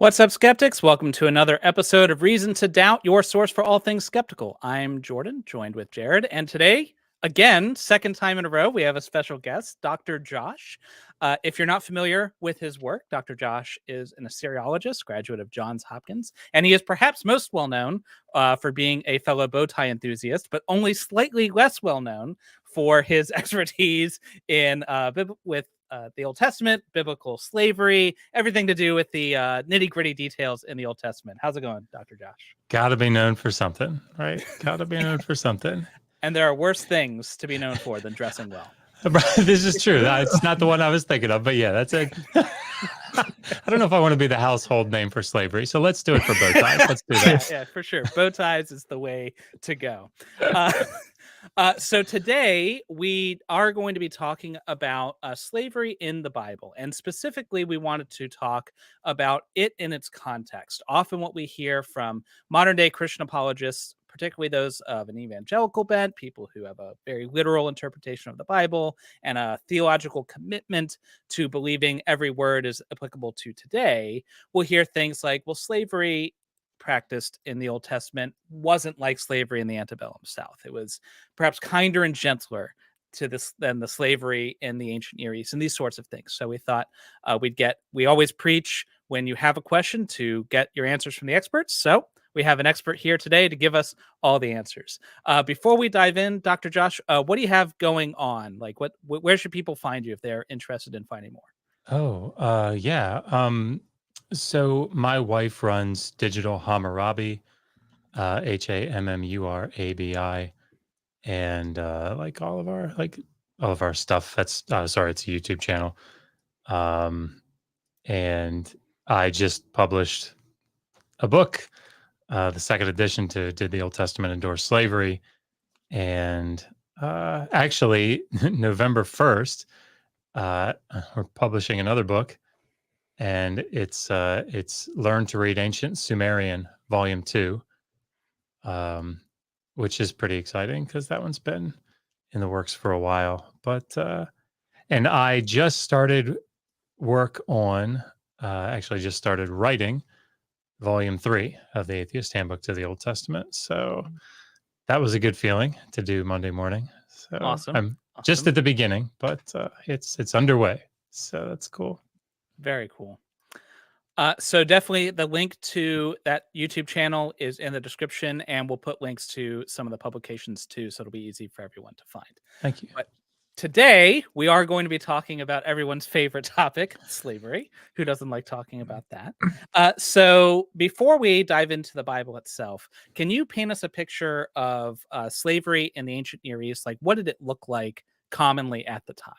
What's up, skeptics? Welcome to another episode of Reason to Doubt, your source for all things skeptical. I'm Jordan, joined with Jared, and today, again, second time in a row, we have a special guest, Dr. Josh. If you're not familiar with his work, Dr. Josh is an Assyriologist, graduate of Johns Hopkins, and he is perhaps most well known for being a fellow bow tie enthusiast, but only slightly less well known for his expertise in the Old Testament, biblical slavery, everything to do with the nitty gritty details in the Old Testament. How's it going, Dr. Josh? Got to be known for something, right? Got to be known for something. And there are worse things to be known for than dressing well. This is true. It's not the one I was thinking of, but yeah, that's it. I don't know if I want to be the household name for slavery, so let's do it for bow ties. Let's do that. Yeah, for sure. Bow ties is the way to go. So today we are going to be talking about slavery in the Bible. And specifically, we wanted to talk about it in its context. Often what we hear from modern day Christian apologists, particularly those of an evangelical bent, people who have a very literal interpretation of the Bible and a theological commitment to believing every word is applicable to today, we'll hear things like, well, slavery practiced in the Old Testament wasn't like slavery in the antebellum South. It was perhaps kinder and gentler to this than the slavery in the ancient Near East and these sorts of things. So we thought we always preach when you have a question to get your answers from the experts. So we have an expert here today to give us all the answers. Before we dive in, Dr. Josh, what do you have going on? Like where should people find you if they're interested in finding more? Yeah. So my wife runs Digital Hammurabi, Hammurabi, and all of our stuff. That's sorry, it's a YouTube channel. And I just published a book, the second edition to Did the Old Testament Endure Slavery? And actually, November 1st, we're publishing another book, and it's Learn to Read Ancient Sumerian, Volume 2, which is pretty exciting because that one's been in the works for a while. But and I just started work on, actually just started writing Volume 3 of the Atheist Handbook to the Old Testament. So that was a good feeling to do Monday morning. So Awesome. I'm just at the beginning, but it's underway. So that's cool. Very cool. So definitely the link to that YouTube channel is in the description, and we'll put links to some of the publications too, so it'll be easy for everyone to find. Thank you. But today we are going to be talking about everyone's favorite topic, slavery. Who doesn't like talking about that? So before we dive into the Bible itself, can you paint us a picture of slavery in the ancient Near East? Like, what did it look like commonly at the time?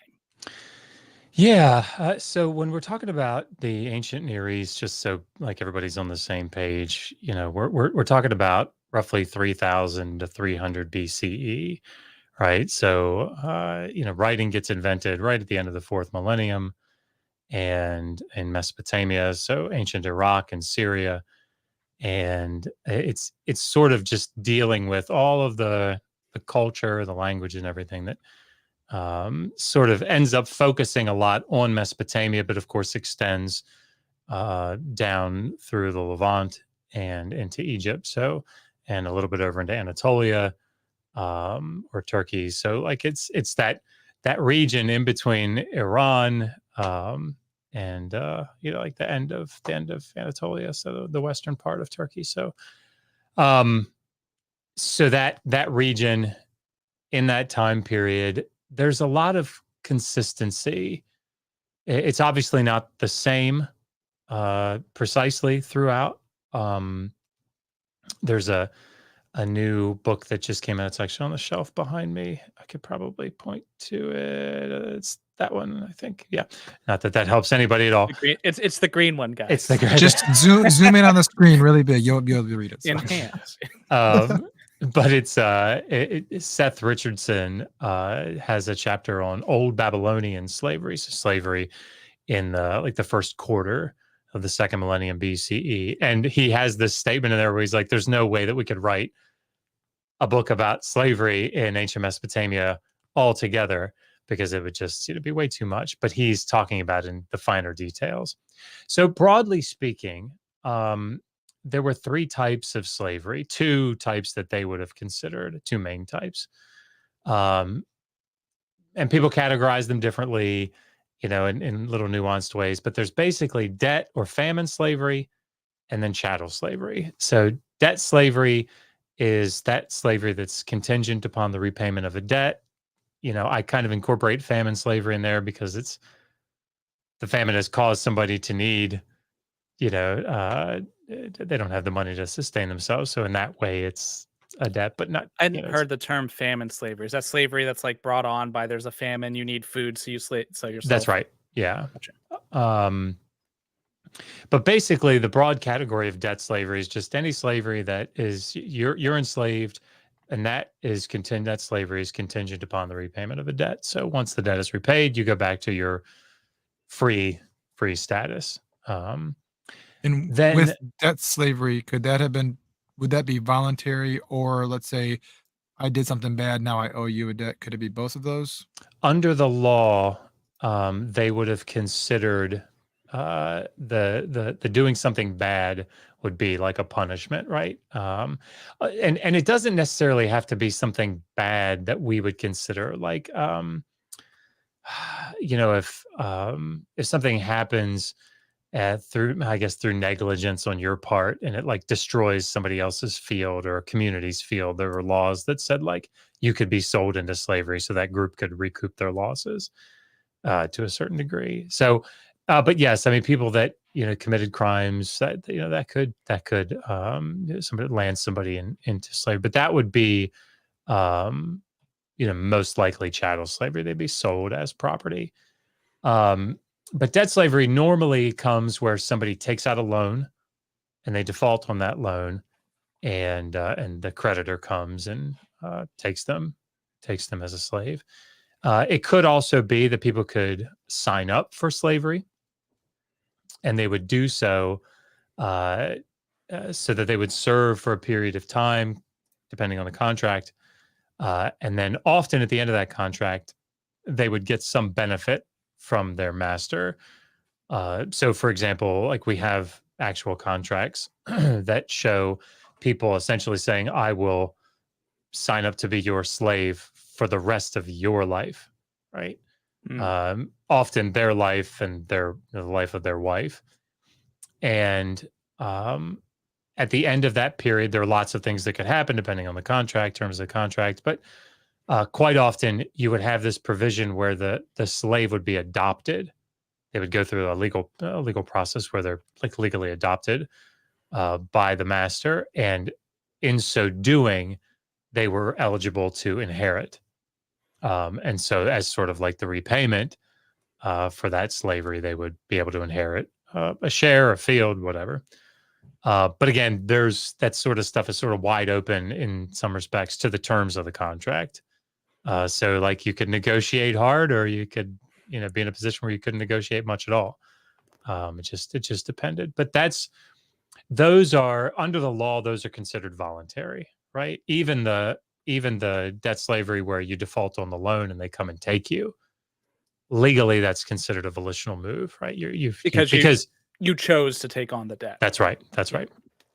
Yeah. So when we're talking about the ancient Near East, just so like everybody's on the same page, we're talking about roughly 3000 to 300 BCE, right? So writing gets invented right at the end of the fourth millennium, and in Mesopotamia, so ancient Iraq and Syria, and it's sort of just dealing with all of the culture, the language, and everything that sort of ends up focusing a lot on Mesopotamia, but of course extends down through the Levant and into Egypt. So, and a little bit over into Anatolia or Turkey. So, like it's that region in between Iran and like the end of Anatolia, so the western part of Turkey. So, so that region in that time period, there's a lot of consistency. It's obviously not the same precisely throughout. There's a new book that just came out. It's actually on the shelf behind me. I could probably point to it. It's that one, I think. Yeah. Not that helps anybody at all. It's the green one, guys. It's the green. Just zoom in on the screen really big. You'll be able to read it. So. Enhance. But it's Seth Richardson has a chapter on Old Babylonian slavery, so slavery in the first quarter of the second millennium BCE, and he has this statement in there where he's like, "There's no way that we could write a book about slavery in ancient Mesopotamia altogether because it would just be way too much." But he's talking about in the finer details. So broadly speaking, there were three types of slavery, two types that they would have considered, two main types. Um, and people categorize them differently, in little nuanced ways. But there's basically debt or famine slavery, and then chattel slavery. So debt slavery is that slavery that's contingent upon the repayment of a debt. I kind of incorporate famine slavery in there because the famine has caused somebody to need, they don't have the money to sustain themselves. So in that way, it's a debt, but not. I hadn't heard the term famine slavery. Is that slavery that's like brought on by there's a famine, you need food, so you sell yourself? That's right. Yeah. Gotcha. But basically, the broad category of debt slavery is just any slavery that is you're enslaved, and that slavery is contingent upon the repayment of a debt. So once the debt is repaid, you go back to your free status. And Then with debt slavery, would that be voluntary, or let's say I did something bad, now I owe you a debt? Could it be both of those? under the law, they would have considered the doing something bad would be like a punishment, right? And it doesn't necessarily have to be something bad that we would consider like, if something happens through negligence on your part, and it like destroys somebody else's field or a community's field, there were laws that said like you could be sold into slavery so that group could recoup their losses to a certain degree. So, but yes, I mean, people that committed crimes that could somebody land somebody into slavery, but that would be most likely chattel slavery. They'd be sold as property. But debt slavery normally comes where somebody takes out a loan and they default on that loan, and the creditor comes and takes them as a slave. It could also be that people could sign up for slavery, and they would do so so that they would serve for a period of time, depending on the contract. And then often at the end of that contract, they would get some benefit from their master. So, for example, like we have actual contracts that show people essentially saying, I will sign up to be your slave for the rest of your life, right? Often their life and the life of their wife. And at the end of that period, there are lots of things that could happen depending on the contract, terms of the contract. But quite often you would have this provision where the slave would be adopted. They would go through a legal process where they're like legally adopted by the master. And in so doing, they were eligible to inherit. And so as sort of like the repayment for that slavery, they would be able to inherit a share, a field, whatever. But again, that sort of stuff is sort of wide open in some respects to the terms of the contract. So like you could negotiate hard, or you could, be in a position where you couldn't negotiate much at all. It just depended. But those are under the law, those are considered voluntary, right? Even the debt slavery where you default on the loan and they come and take you, legally that's considered a volitional move, right? Because you chose to take on the debt. That's right.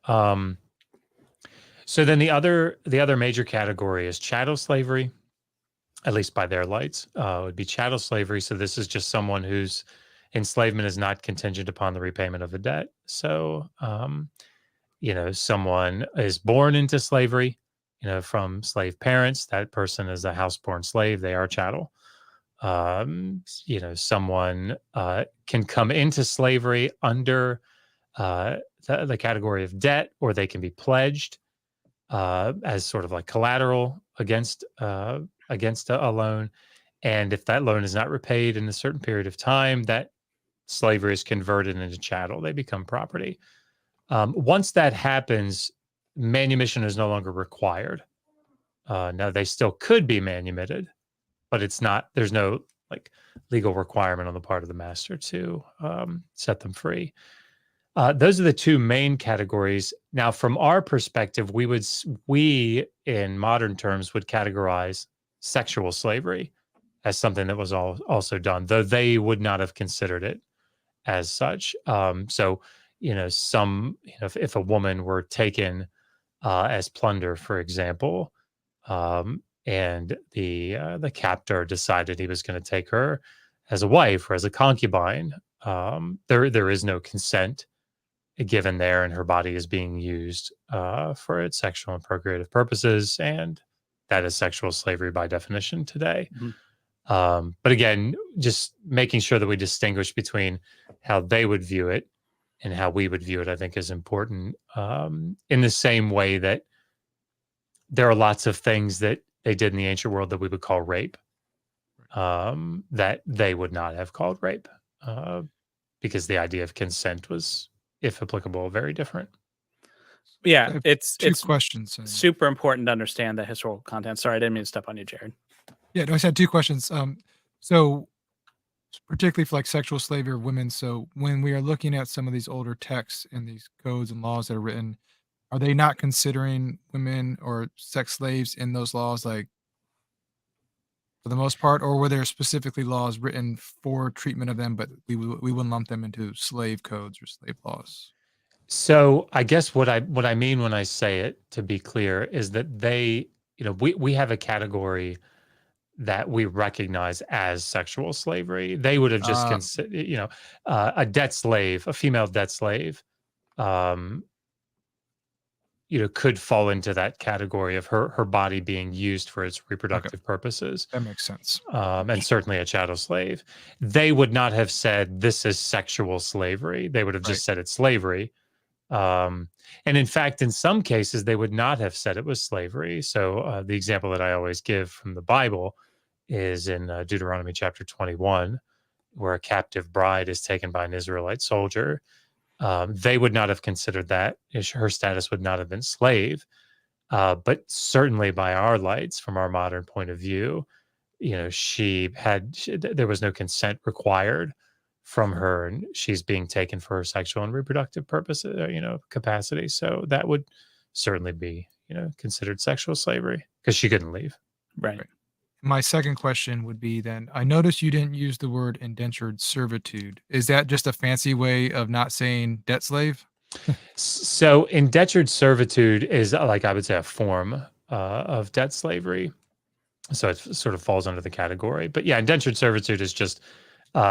So then the other major category is chattel slavery, at least by their lights. Would be chattel slavery. So this is just someone whose enslavement is not contingent upon the repayment of a debt. So, someone is born into slavery, from slave parents. That person is a house-born slave. They are chattel. Someone can come into slavery under the category of debt, or they can be pledged as sort of like collateral against a loan. And if that loan is not repaid in a certain period of time, that slavery is converted into chattel. They become property. Once that happens, manumission is no longer required. Now they still could be manumitted, but there's no like legal requirement on the part of the master to set them free. Those are the two main categories. Now, from our perspective, we in modern terms would categorize sexual slavery as something that was also done, though they would not have considered it as such. So, if a woman were taken as plunder, for example, and the captor decided he was going to take her as a wife or as a concubine, there is no consent given there, and her body is being used for its sexual and procreative purposes, and that is sexual slavery by definition today. Mhm. But again, just making sure that we distinguish between how they would view it and how we would view it, I think, is important. In the same way that there are lots of things that they did in the ancient world that we would call rape, that they would not have called rape, because the idea of consent was, if applicable, very different. I Yeah, have it's two questions. super important to understand the historical content. Sorry, I didn't mean to step on you, Jared. Yeah, no, I just had two questions. So particularly for like sexual slavery of women. So when we are looking at some of these older texts and these codes and laws that are written, are they not considering women or sex slaves in those laws, like for the most part, or were there specifically laws written for treatment of them, but we wouldn't lump them into slave codes or slave laws? So I guess what I mean when I say it, to be clear, is that we have a category that we recognize as sexual slavery. They would have just considered, a debt slave, a female debt slave, um, could fall into that category of her body being used for its Okay, reproductive purposes. that makes sense. And certainly a chattel slave. They would not have said this is sexual slavery. They would have Right. just said it's slavery. And in fact, in some cases, they would not have said it was slavery. So the example that I always give from the Bible is in Deuteronomy chapter 21, where a captive bride is taken by an Israelite soldier. They would not have considered that. Her status would not have been slave. But certainly by our lights, from our modern point of view, there was no consent required from her, and she's being taken for her sexual and reproductive purposes, capacity. So that would certainly be, considered sexual slavery because she couldn't leave. Right. My second question would be then, I noticed you didn't use the word indentured servitude. Is that just a fancy way of not saying debt slave? So indentured servitude is, like, I would say, a form of debt slavery. So it sort of falls under the category. But yeah, indentured servitude is just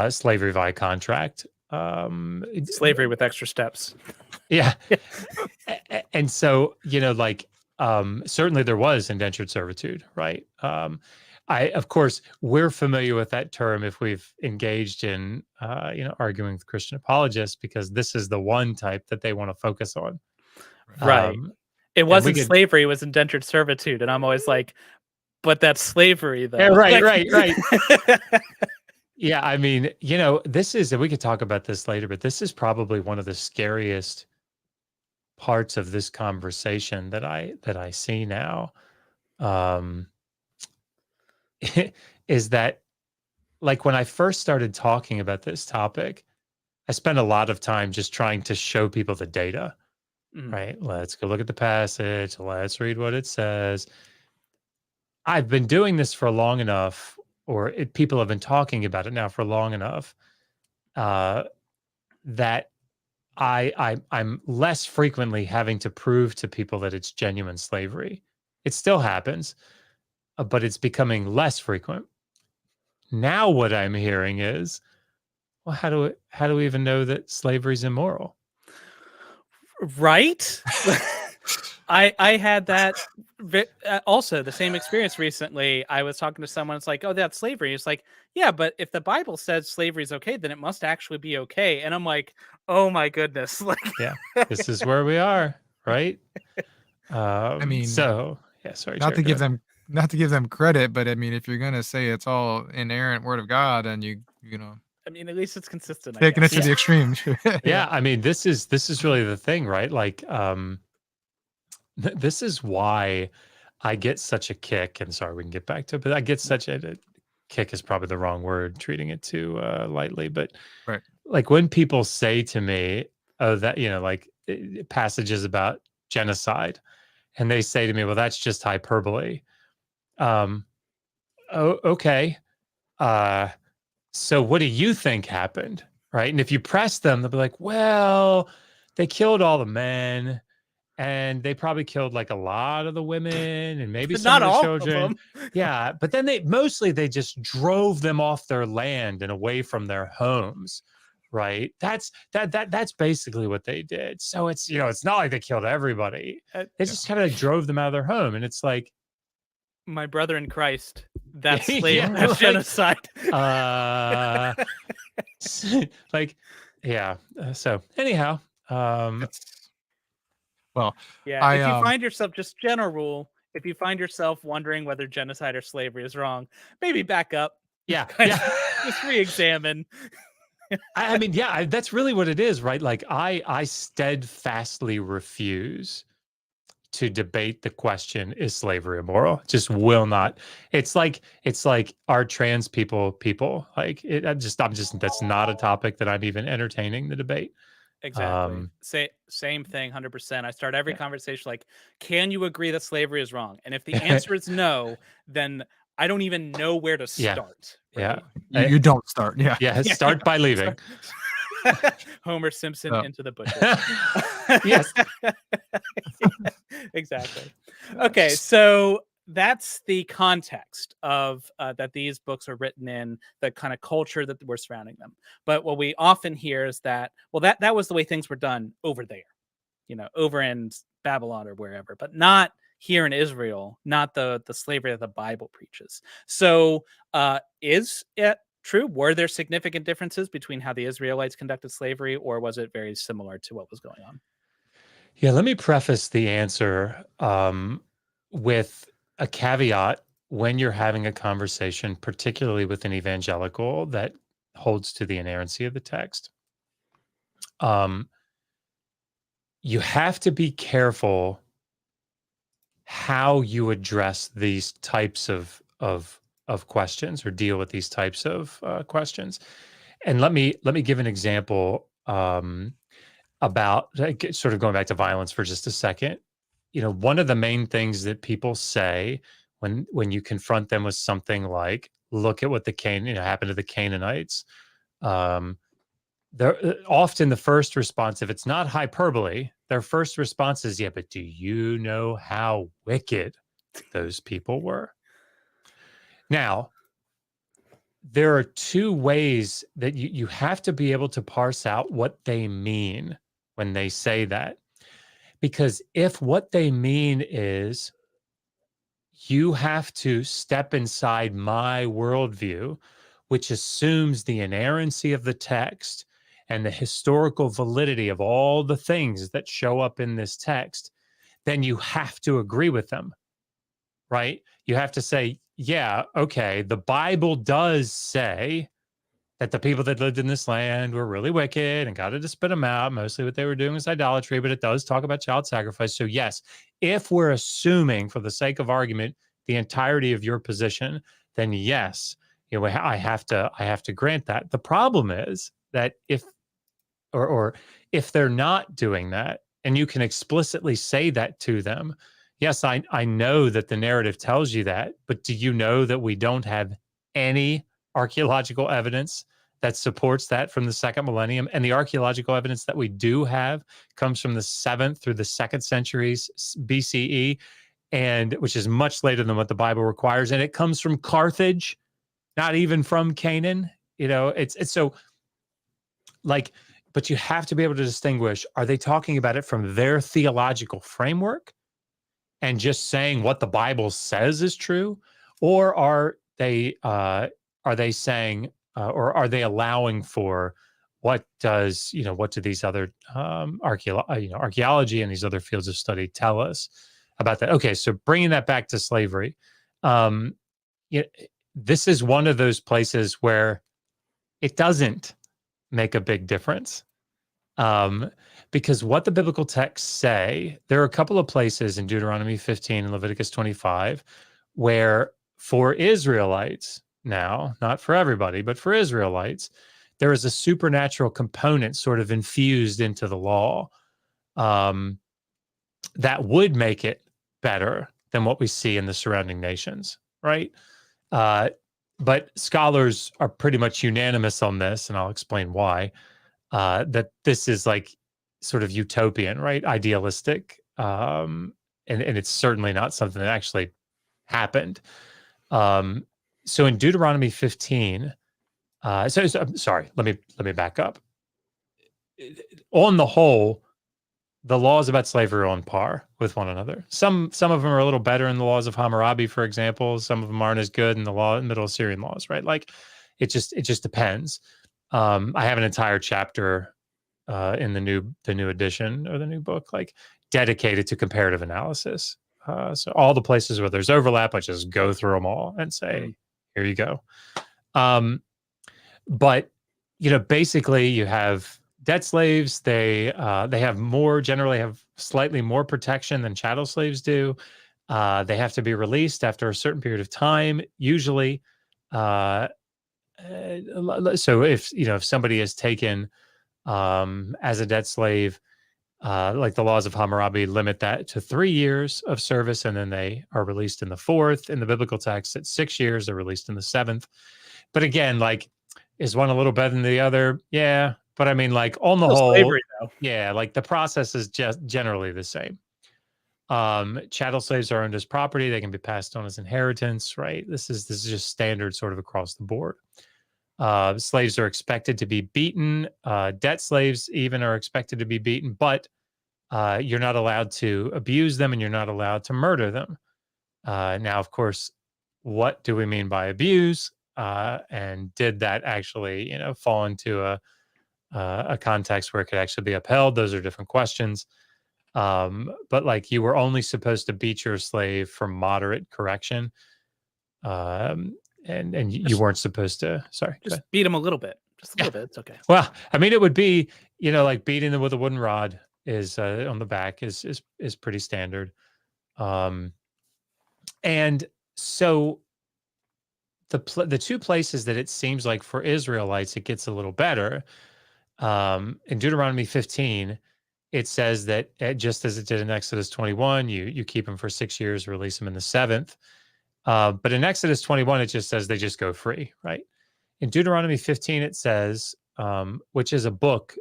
slavery via contract. Slavery with extra steps. Yeah. And so, certainly there was indentured servitude, right? Of course, we're familiar with that term if we've engaged in, arguing with Christian apologists, because this is the one type that they want to focus on. Right. It wasn't could- slavery, it was indentured servitude. And I'm always like, but that's slavery, though. Yeah, right, Like- right. Yeah, I mean, this is, and we could talk about this later, but this is probably one of the scariest parts of this conversation that I see now. Is that, like, when I first started talking about this topic, I spent a lot of time just trying to show people the data, Mhm. right? Let's go look at the passage. Let's read what it says. I've been doing this for long enough, or people have been talking about it now for long enough, that I'm less frequently having to prove to people that it's genuine slavery. It still happens, but it's becoming less frequent. Now what I'm hearing is, well, how do we even know that slavery is immoral? Right? I had that also the same experience recently. I was talking to someone. It's like, oh, that's slavery. It's like, yeah, but if the Bible says slavery is okay, then it must actually be okay. And I'm like, oh my goodness, like, Yeah, this is where we are, right? I mean, so yeah, sorry, not Jared, to go give ahead. them credit, but I mean, if you're gonna say it's all inerrant word of God, and I mean, at least it's consistent. I taking it guess. to the extreme. Yeah, I mean, this is really the thing, right? Like, this is why I get such a kick. And sorry, we can get back to it, but I get such a kick is probably the wrong word, treating it too lightly. But Right. like when people say to me, "Oh, that passages about genocide," and they say to me, "Well, that's just hyperbole." Oh, okay. So what do you think happened? Right. And if you press them, they'll be like, well, they killed all the men, and they probably killed like a lot of the women and maybe But some not of the all of children. them. Yeah, but then they just drove them off their land and away from their homes. Right. That's basically what they did. So it's, it's not like they killed everybody. They just kind of drove them out of their home. And it's like, My brother in Christ, that's yeah, that's like, genocide. like, yeah. So anyhow, Well, Yeah, I if you find yourself, just general rule, if you find yourself wondering whether genocide or slavery is wrong, maybe back up. yeah, Kind yeah. of just re-examine. I mean, yeah, that's really what it is, right? Like I steadfastly refuse to debate the question, is slavery immoral? Just will not. It's like are trans people like it, I'm just that's not a topic that I'm even entertaining the debate. Exactly. Same thing, 100%. I start every Yeah. conversation like, can you agree that slavery is wrong? And if the answer is no, then I don't even know where to Yeah. start. Yeah. Right? you don't start. Yeah. Yeah. Start by leaving. Homer Simpson Oh. into the bushes. Yes. Exactly. Okay, so that's the context of that these books are written in, the kind of culture that we're surrounding them. But what we often hear is that, well, that was the way things were done over there, over in Babylon or wherever, but not here in Israel, not the slavery that the Bible preaches. So is it true? Were there significant differences between how the Israelites conducted slavery, or was it very similar to what was going on? Yeah, let me preface the answer with a caveat when you're having a conversation, particularly with an evangelical that holds to the inerrancy of the text. You have to be careful how you address these types of questions or deal with these types of questions. And let me give an example about sort of going back to violence for just a second. One of the main things that people say when you confront them with something like, look at what happened to the Canaanites. They're often the first response, if it's not hyperbole, their first response is, yeah, but do you know how wicked those people were? Now, there are two ways that you have to be able to parse out what they mean when they say that. Because if what they mean is, you have to step inside my worldview, which assumes the inerrancy of the text and the historical validity of all the things that show up in this text, then you have to agree with them, right? You have to say, yeah, okay, the Bible does say that the people that lived in this land were really wicked and God had to spit them out. Mostly what they were doing was idolatry, but it does talk about child sacrifice. So yes, if we're assuming for the sake of argument, the entirety of your position, then yes, I have to grant that. The problem is that or if they're not doing that and you can explicitly say that to them, yes, I know that the narrative tells you that, but do you know that we don't have any archaeological evidence that supports that from the second millennium? And the archaeological evidence that we do have comes from the 7th through the 2nd centuries BCE, and which is much later than what the Bible requires. And it comes from Carthage, not even from Canaan. It's so like, but you have to be able to distinguish, are they talking about it from their theological framework and just saying what the Bible says is true? Or are they saying, or are they allowing for what do these other archaeology and these other fields of study tell us about that? Okay, so bringing that back to slavery, um, you know, this is one of those places where it doesn't make a big difference. Because what the biblical texts say, there are a couple of places in Deuteronomy 15 and Leviticus 25 where for Israelites, now, not for everybody, but for Israelites, there is a supernatural component sort of infused into the law that would make it better than what we see in the surrounding nations, right? But scholars are pretty much unanimous on this, and I'll explain why. That this is like sort of utopian, right? Idealistic. And it's certainly not something that actually happened. So in Deuteronomy 15, I'm sorry, let me back up. On the whole, the laws about slavery are on par with one another. Some of them are a little better in the laws of Hammurabi, for example. Some of them aren't as good in the Middle Assyrian laws, right? Like it just depends. I have an entire chapter in the new edition or the new book, like dedicated to comparative analysis. So all the places where there's overlap, I just go through them all and say, here you go. But basically, you have debt slaves. They generally have slightly more protection than chattel slaves do. They have to be released after a certain period of time, usually. So if somebody is taken as a debt slave, like the laws of Hammurabi limit that to 3 years of service, and then they are released in the 4th. In the biblical text, it's 6 years. They're released in the 7th. But again, like, is one a little better than the other? Yeah. But I mean, like, on the whole, slavery, though. yeah, like the process is just generally the same. Chattel slaves are owned as property. They can be passed on as inheritance, right? This is just standard sort of across the board. Slaves are expected to be beaten. Debt slaves even are expected to be beaten, but you're not allowed to abuse them and you're not allowed to murder them. Now, of course, what do we mean by abuse? And did that actually, fall into a context where it could actually be upheld? Those are different questions. But like, you were only supposed to beat your slave for moderate correction. And you weren't supposed to, sorry. Just beat them a little bit. Just a little bit. It's okay. Well, I mean, it would be, like beating them with a wooden rod is on the back is pretty standard. And so the two places that it seems like for Israelites, it gets a little better. In Deuteronomy 15, it says that just as it did in Exodus 21, you keep them for 6 years, release them in the 7th. But in Exodus 21, it just says they just go free, right? In Deuteronomy 15, it says, which is a book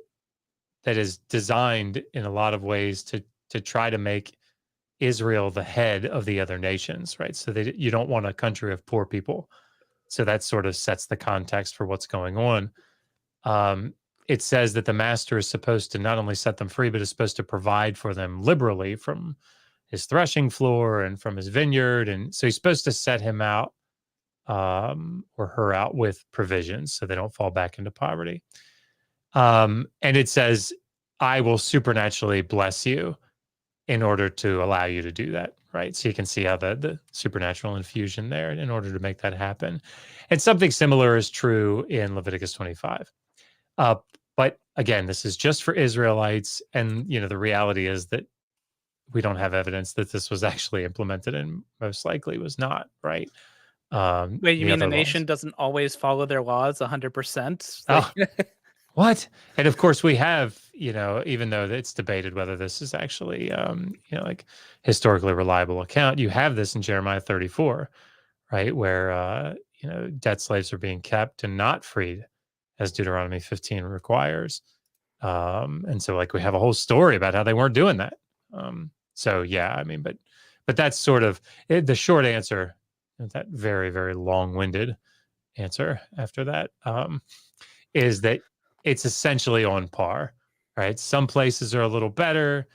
that is designed in a lot of ways to try to make Israel the head of the other nations, right? So that you don't want a country of poor people. So that sort of sets the context for what's going on. It says that the master is supposed to not only set them free, but is supposed to provide for them liberally from his threshing floor and from his vineyard. And so he's supposed to set him out or her out with provisions so they don't fall back into poverty. And it says, I will supernaturally bless you in order to allow you to do that, right? So you can see how the supernatural infusion there in order to make that happen. And something similar is true in Leviticus 25. But again, this is just for Israelites. And, the reality is that we don't have evidence that this was actually implemented, and most likely was not, right? Wait, you mean the nation laws doesn't always follow their laws 100%? Oh, what? And of course we have, even though it's debated whether this is actually, like historically reliable account, you have this in Jeremiah 34, right? Where, debt slaves are being kept and not freed as Deuteronomy 15 requires. And so like we have a whole story about how they weren't doing that. So yeah, I mean, but that's sort of the short answer, that very, very long-winded answer after that, is that it's essentially on par, right? Some places are a little better,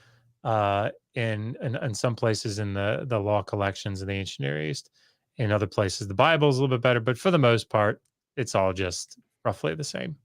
in some places in the law collections in the ancient Near East. In other places, the Bible is a little bit better, but for the most part, it's all just roughly the same.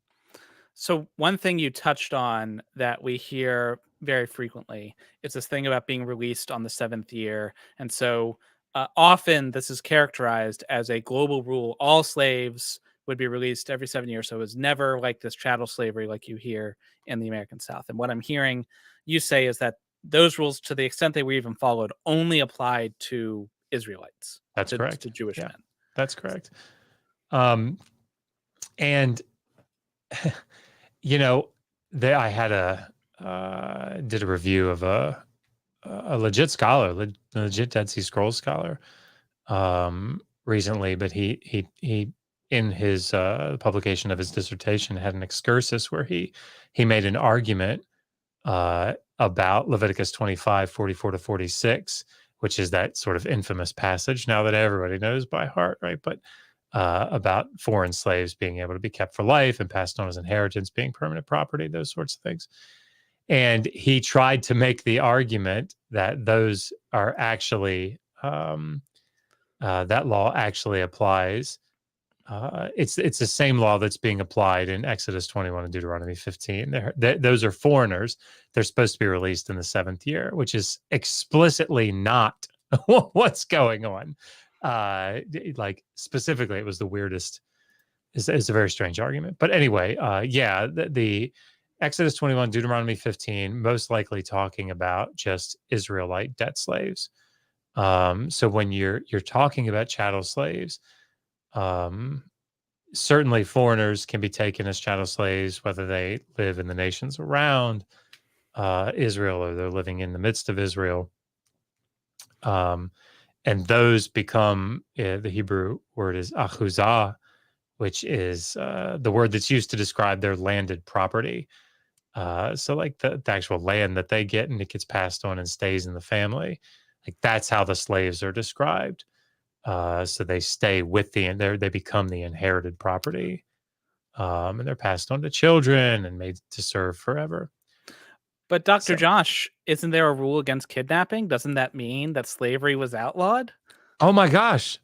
So one thing you touched on that we hear very frequently is this thing about being released on the 7th year. And so often this is characterized as a global rule. All slaves would be released every 7 years. So it was never like this chattel slavery like you hear in the American South. And what I'm hearing you say is that those rules, to the extent they were even followed, only applied to Israelites. That's correct. To Jewish men. That's correct. And I had did a review of a legit scholar, legit Dead Sea Scrolls scholar, recently, but he in his publication of his dissertation had an excursus where he made an argument about Leviticus 25, 44 to 46, which is that sort of infamous passage now that everybody knows by heart, right? But about foreign slaves being able to be kept for life and passed on as inheritance, being permanent property, those sorts of things. And he tried to make the argument that those are actually, that law actually applies. It's the same law that's being applied in Exodus 21 and Deuteronomy 15. Those are foreigners. They're supposed to be released in the 7th year, which is explicitly not what's going on. Like specifically, it was the weirdest. It's a very strange argument. But anyway, yeah, the Exodus 21, Deuteronomy 15, most likely talking about just Israelite debt slaves. So when you're talking about chattel slaves, certainly foreigners can be taken as chattel slaves, whether they live in the nations around Israel or they're living in the midst of Israel. And those become, the Hebrew word is achuzah, which is the word that's used to describe their landed property. So like the actual land that they get, and it gets passed on and stays in the family. Like that's how the slaves are described. So they stay with they become the inherited property, and they're passed on to children and made to serve forever. But Dr. So, Josh, isn't there a rule against kidnapping? Doesn't that mean that slavery was outlawed? oh my gosh,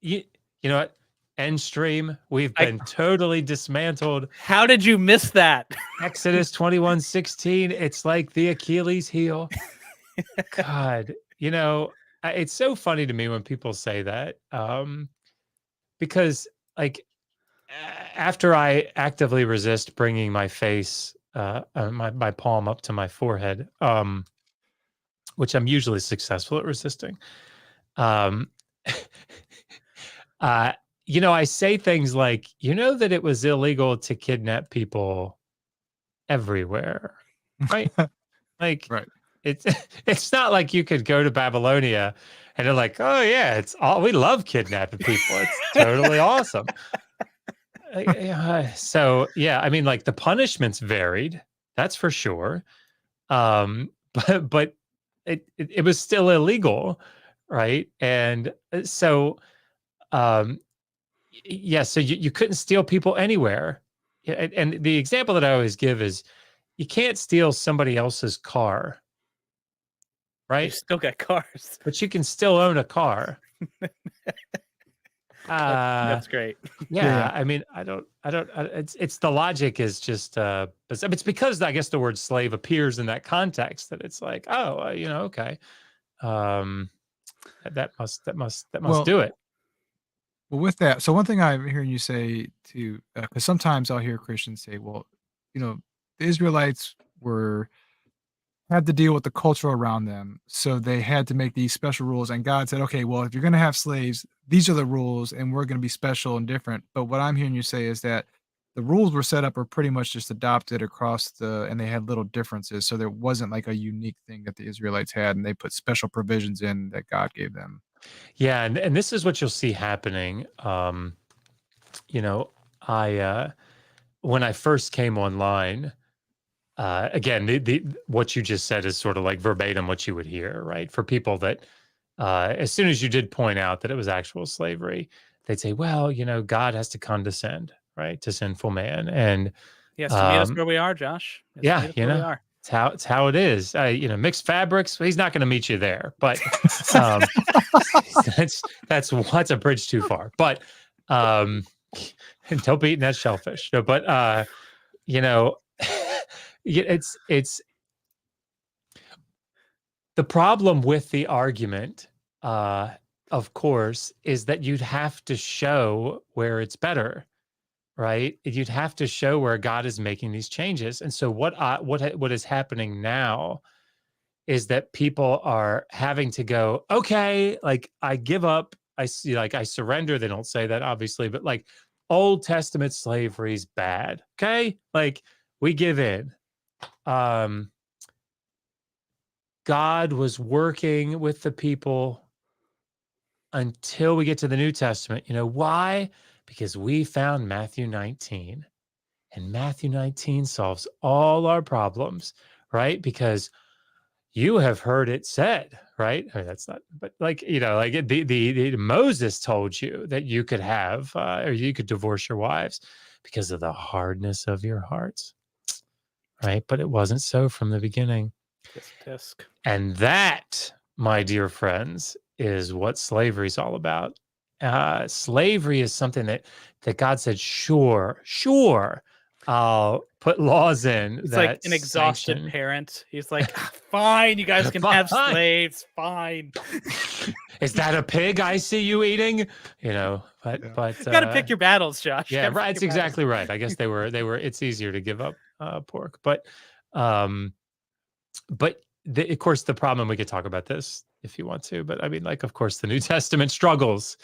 you know what? End stream, we've been totally dismantled. How did you miss that? Exodus 21:16. It's like the Achilles heel. God, it's so funny to me when people say that, because like after I actively resist bringing my face, my palm up to my forehead, which I'm usually successful at resisting, um, I say things like, that it was illegal to kidnap people everywhere, right? Like, Right. it's not like you could go to Babylonia and they're like, oh yeah, we love kidnapping people. It's totally awesome. So yeah, I mean, like the punishments varied, that's for sure. But it was still illegal, right? And so yeah, so you couldn't steal people anywhere. And the example that I always give is you can't steal somebody else's car, You right? still got cars. But you can still own a car. That's great. Yeah, I mean, it's the logic is just, but it's because I guess the word slave appears in that context that it's like, oh, okay. That must Well, do it. Well, with that, so one thing I'm hearing you say too, because sometimes I'll hear Christians say, "Well, the Israelites had to deal with the culture around them, so they had to make these special rules." And God said, "Okay, well, if you're going to have slaves, these are the rules, and we're going to be special and different." But what I'm hearing you say is that the rules were set up or pretty much just adopted across and they had little differences, so there wasn't like a unique thing that the Israelites had, and they put special provisions in that God gave them. Yeah, and this is what you'll see happening. I when I first came online, again, the what you just said is sort of like verbatim what you would hear, right? For people that, as soon as you did point out that it was actual slavery, they'd say, "Well, God has to condescend, right, to sinful man," and He has to meet us where we are, Josh. He has to yeah, meet us where we are. it's how it is. Mixed fabrics. He's not going to meet you there, but um, that's a bridge too far. But and don't be eating that shellfish. No, but it's the problem with the argument, of course, is that you'd have to show where it's better, right? You'd have to show where God is making these changes. And so what is happening now is that people are having to go, okay, like I give up, I see, like I surrender. They don't say that obviously, but like Old Testament slavery is bad. Okay, like we give in. God was working with the people until we get to the New Testament. You know why? Because we found Matthew 19, and Matthew 19 solves all our problems, right? Because you have heard it said, right? I mean, that's not, but like, like the Moses told you that you could have, or you could divorce your wives because of the hardness of your hearts, right? But it wasn't so from the beginning. Tisk tisk. And that, my dear friends, is what slavery is all about. Slavery is something that God said, sure, I'll put laws in It's like that an exhausted sanction. parent. He's like, "Ah, fine, you guys can have Fine. slaves. Fine. Is that a pig I see you eating? Yeah. But You got to pick your battles, Josh. You yeah, gotta pick right. It's your battles. exactly right. I guess they were. It's easier to give up pork, um, but of course, the problem, we could talk about this if you want to, but I mean, like, of course, the New Testament struggles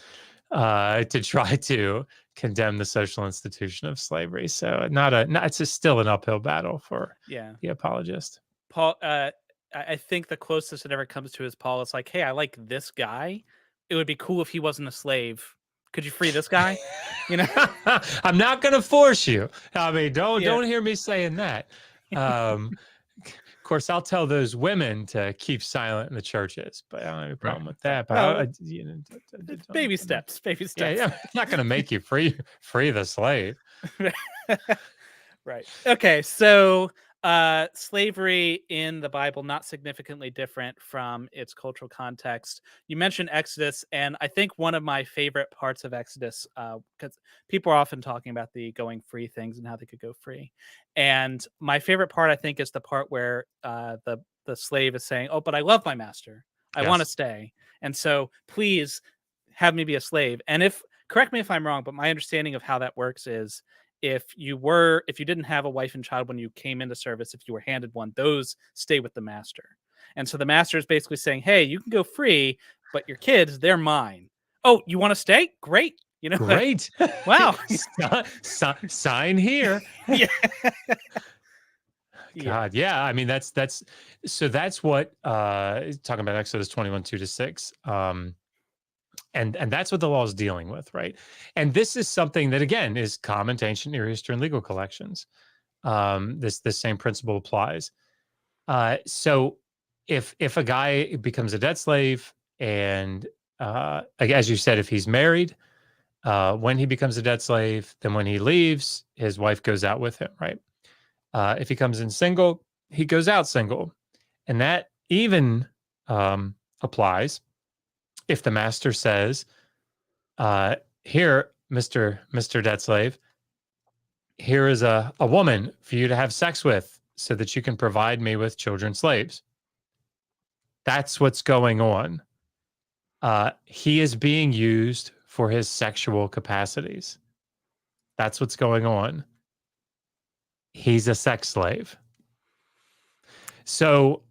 to try to condemn the social institution of slavery. So it's still an uphill battle for Yeah. the apologist. Paul, I think the closest it ever comes to is Paul. It's like, hey, I like this guy. It would be cool if he wasn't a slave. Could you free this guy? You know? I'm not going to force you. I mean, Yeah. don't hear me saying that. Of course, I'll tell those women to keep silent in the churches, but I don't have a problem with that. But Well, don't- baby steps. Baby steps. yeah, I'm not going to make you free the slave. Right. Okay. So slavery in the Bible, not significantly different from its cultural context. You mentioned Exodus, and I think one of my favorite parts of Exodus, because people are often talking about the going free things and how they could go free. And my favorite part, I think, is the part where the slave is saying, "Oh, but I love my master. I want to Yes. stay. And so please have me be a slave." And correct me if I'm wrong, but my understanding of how that works is if you didn't have a wife and child when you came into service, if you were handed one, those stay with the master. And so the master is basically saying, hey, you can go free, but your kids, they're mine. Oh, you want to stay? Great. You know, Great. wow. Sign here. Yeah. God, yeah. I mean, that's what talking about Exodus 21, 2-6. And that's what the law is dealing with, right? And this is something that, again, is common to ancient Near Eastern legal collections. This same principle applies. So if a guy becomes a debt slave, and as you said, if he's married, when he becomes a debt slave, then when he leaves, his wife goes out with him, right? If he comes in single, he goes out single, and that even applies if the master says, "Here, Mister Debt Slave, here is a woman for you to have sex with, so that you can provide me with children slaves." That's what's going on. He is being used for his sexual capacities. That's what's going on. He's a sex slave. So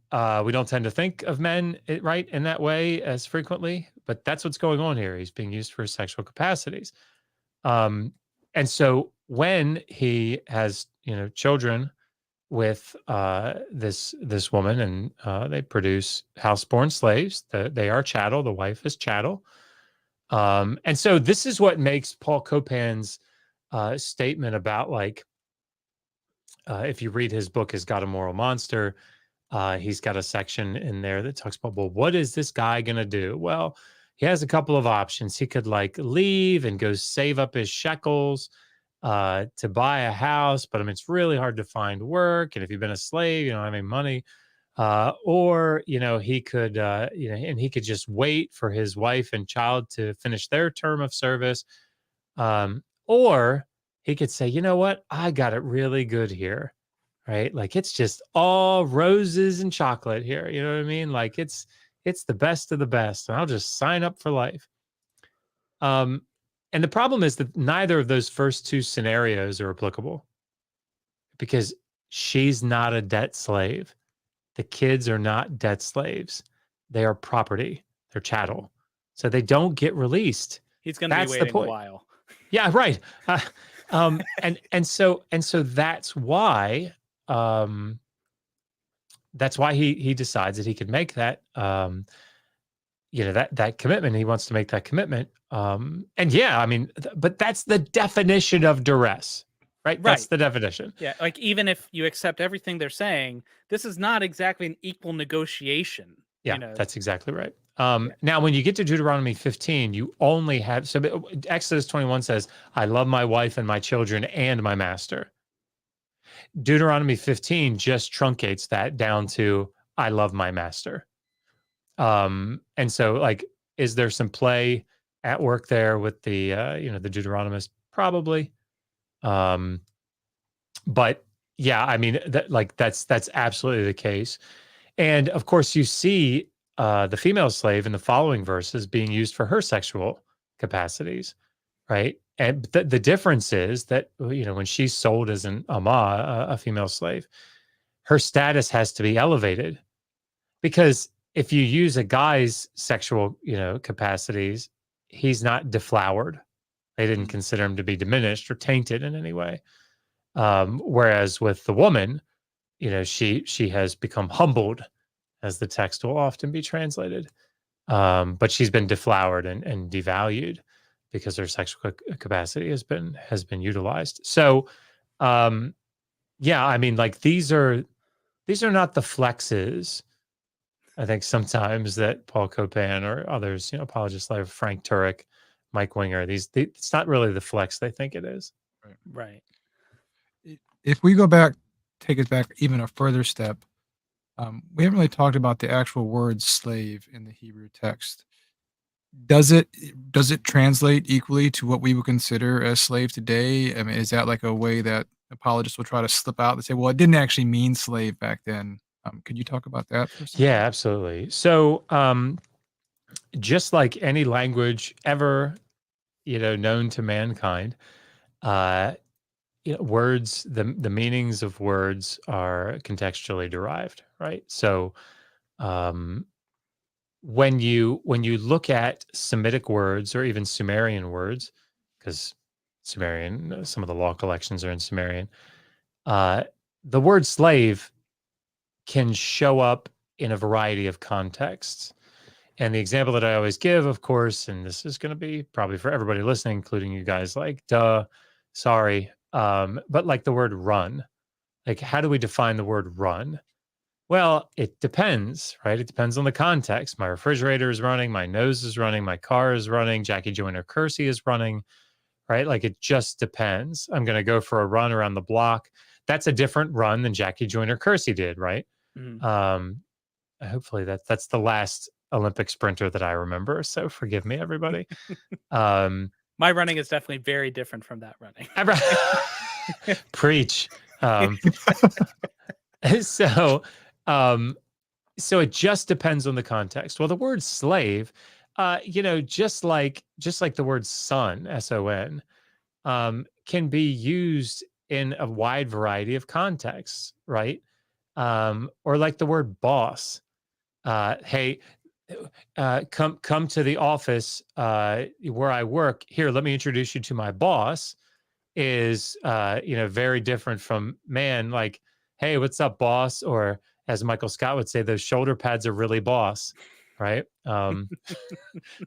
we don't tend to think of men, right, in that way as frequently, but that's what's going on here. He's being used for his sexual capacities. And so when he has, children with this woman, and they produce houseborn slaves, they are chattel. The wife is chattel. And so this is what makes Paul Copan's statement about, like, if you read his book, Is God a Moral Monster? He's got a section in there that talks about, well, what is this guy going to do? Well, he has a couple of options. He could, like, leave and go save up his shekels to buy a house, but I mean, it's really hard to find work. And if you've been a slave, you don't have any money. Or, he could, and he could just wait for his wife and child to finish their term of service. Or he could say, you know what? I got it really good here, right? Like, it's just all roses and chocolate here. You know what I mean? Like, it's the best of the best, and I'll just sign up for life. And the problem is that neither of those first two scenarios are applicable, because she's not a debt slave. The kids are not debt slaves. They are property. They're chattel. So they don't get released. He's going to be waiting a while. Yeah, right. And so that's why he decides that he could make that that commitment. He wants to make that commitment. And yeah, I mean, but that's the definition of duress. right? That's the definition. Yeah, like even if you accept everything they're saying, this is not exactly an equal negotiation. Yeah, that's exactly right. Yeah. Now, when you get to Deuteronomy 15, you only have, so Exodus 21 says, I love my wife and my children and my master. Deuteronomy 15 just truncates that down to, I love my master. And so, like, is there some play at work there with the, the Deuteronomist? Probably. But yeah, I mean, that's absolutely the case. And of course, you see the female slave in the following verses being used for her sexual capacities, right? And the difference is that when she's sold as an ama, a female slave, her status has to be elevated, because if you use a guy's sexual capacities, he's not deflowered. They didn't consider him to be diminished or tainted in any way. Whereas with the woman, she has become humbled, as the text will often be translated. But she's been deflowered and devalued because her sexual capacity has been utilized. So, yeah, I mean, like these are not the flexes. I think sometimes that Paul Copan or others, apologists like Frank Turek, Mike Winger, it's not really the flex they think it is. Right. If we go back, take it back even a further step, we haven't really talked about the actual word slave in the Hebrew text. Does it translate equally to what we would consider as slave today? I mean, is that like a way that apologists will try to slip out and say, well, it didn't actually mean slave back then? Could you talk about that for a second? Yeah, absolutely. So, just like any language ever, known to mankind, words, the meanings of words are contextually derived, right? So, when you look at Semitic words or even Sumerian words, because Sumerian, some of the law collections are in Sumerian, the word slave can show up in a variety of contexts. And the example that I always give, of course, and this is going to be probably for everybody listening, including you guys, like, duh, sorry. But like the word run, like, how do we define the word run? Well, it depends, right? It depends on the context. My refrigerator is running, my nose is running, my car is running, Jackie Joyner Kersey is running, right? Like, it just depends. I'm going to go for a run around the block. That's a different run than Jackie Joyner Kersey did, right? Hopefully that's the last Olympic sprinter that I remember. So forgive me, everybody. My running is definitely very different from that running. Preach. So it just depends on the context. Well, the word slave, just like the word son, S-O-N, can be used in a wide variety of contexts, right? Or like the word boss. Hey, come to the office where I work. Here, let me introduce you to my boss. Is very different from, man, like, hey, what's up, boss? Or as Michael Scott would say, those shoulder pads are really boss, right?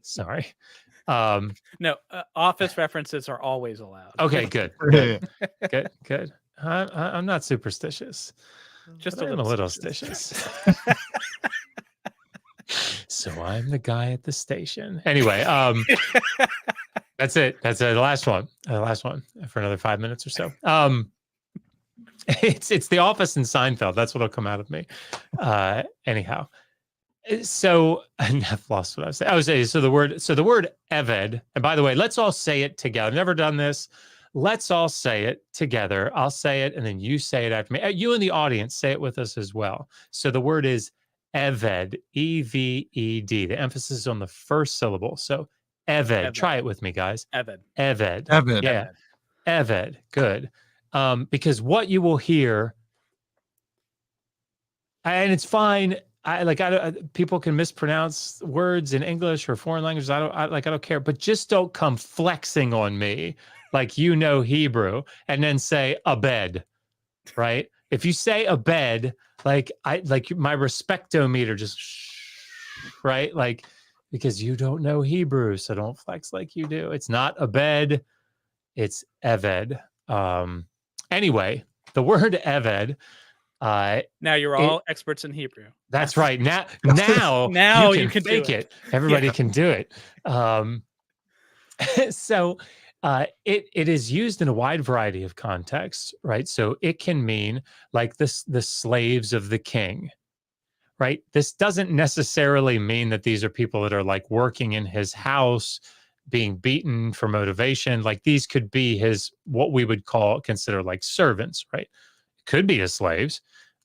Sorry. No, office references are always allowed. Okay, good. Good. I'm not superstitious. Just I'm a little stitious. So I'm the guy at the station. Anyway, that's it. That's the last one. The last one for another 5 minutes or so. It's The Office and Seinfeld. That's what'll come out of me. Anyhow, so I've lost what I was saying. I was saying, so the word eved. And by the way, let's all say it together. I've never done this. Let's all say it together. I'll say it, and then you say it after me. You in the audience, say it with us as well. So the word is eved, E-V-E-D. The emphasis is on the first syllable. So eved. Try it with me, guys. Eved. Yeah. Eved. Good. Because what you will hear, and it's fine. People can mispronounce words in English or foreign languages. I don't care, but just don't come flexing on me like Hebrew and then say a bed, right? If you say a bed, like my respectometer just right, like, because you don't know Hebrew, so don't flex like you do. It's not a bed, it's eved. Anyway, the word eved, Now you're it, all experts in Hebrew. that's right. Now Now you you can can do fake it. it. Everybody Yeah. can do it. So it is used in a wide variety of contexts, right? So it can mean like this the slaves of the king, right? This doesn't necessarily mean that these are people that are like working in his house, being beaten for motivation. Like these could be his what we would consider like servants, right? Could be his slaves.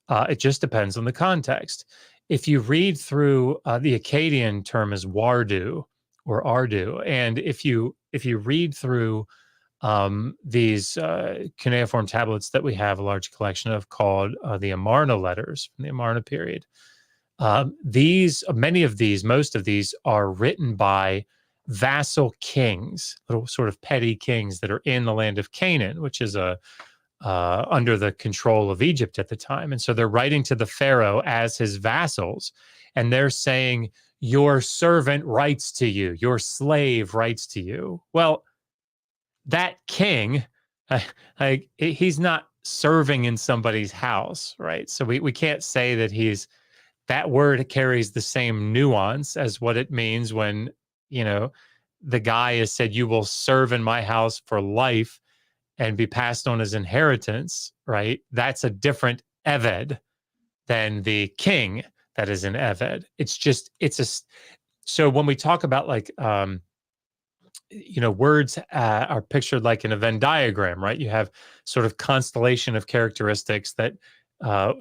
It just depends on the context. If you read through the Akkadian term is wardu or ardu, and if you read through these cuneiform tablets that we have a large collection of called the Amarna letters from the Amarna period, most of these are written by vassal kings, little sort of petty kings that are in the land of Canaan, which is under the control of Egypt at the time. And so they're writing to the Pharaoh as his vassals, and they're saying, your servant writes to you, your slave writes to you. Well, that king, he's not serving in somebody's house, right? So we can't say that that word carries the same nuance as what it means when, the guy has said, you will serve in my house for life and be passed on as inheritance, right? That's a different Eved than the king that is an Eved. So when we talk about like, words are pictured like in a Venn diagram, right? You have sort of constellation of characteristics that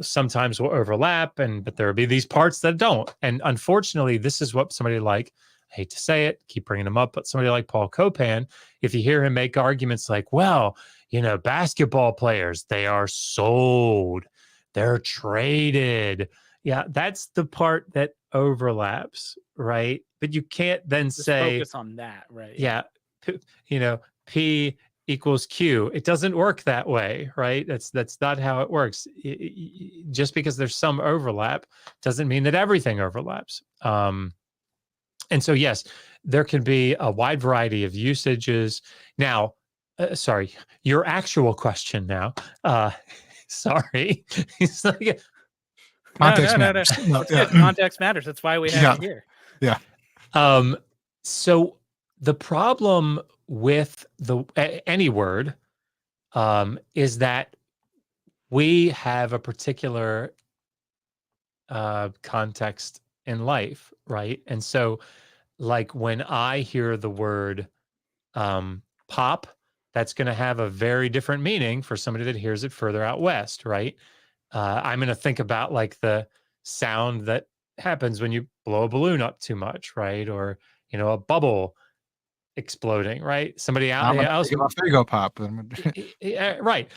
sometimes will overlap, but there will be these parts that don't. And unfortunately, this is what somebody like, I hate to say it, keep bringing him up, but somebody like Paul Copan, if you hear him make arguments like, well, basketball players, they are sold, they're traded. Yeah, that's the part that overlaps, right? But you can't then Just say, focus on that, right? yeah, P equals Q. It doesn't work that way, right? That's not how it works. Just because there's some overlap doesn't mean that everything overlaps. And so, yes, there can be a wide variety of usages. Now, sorry, your actual question now. Sorry. It's like, Context No. matters. No, It's yeah. good. Context matters. That's why we have you here. Yeah. So the problem with any word is that we have a particular context in life, right? And so, like when I hear the word pop, that's going to have a very different meaning for somebody that hears it further out west, right? I'm going to think about like the sound that happens when you blow a balloon up too much, right? Or, a bubble exploding, right? Somebody I'm gonna else. give a Fago pop. Right.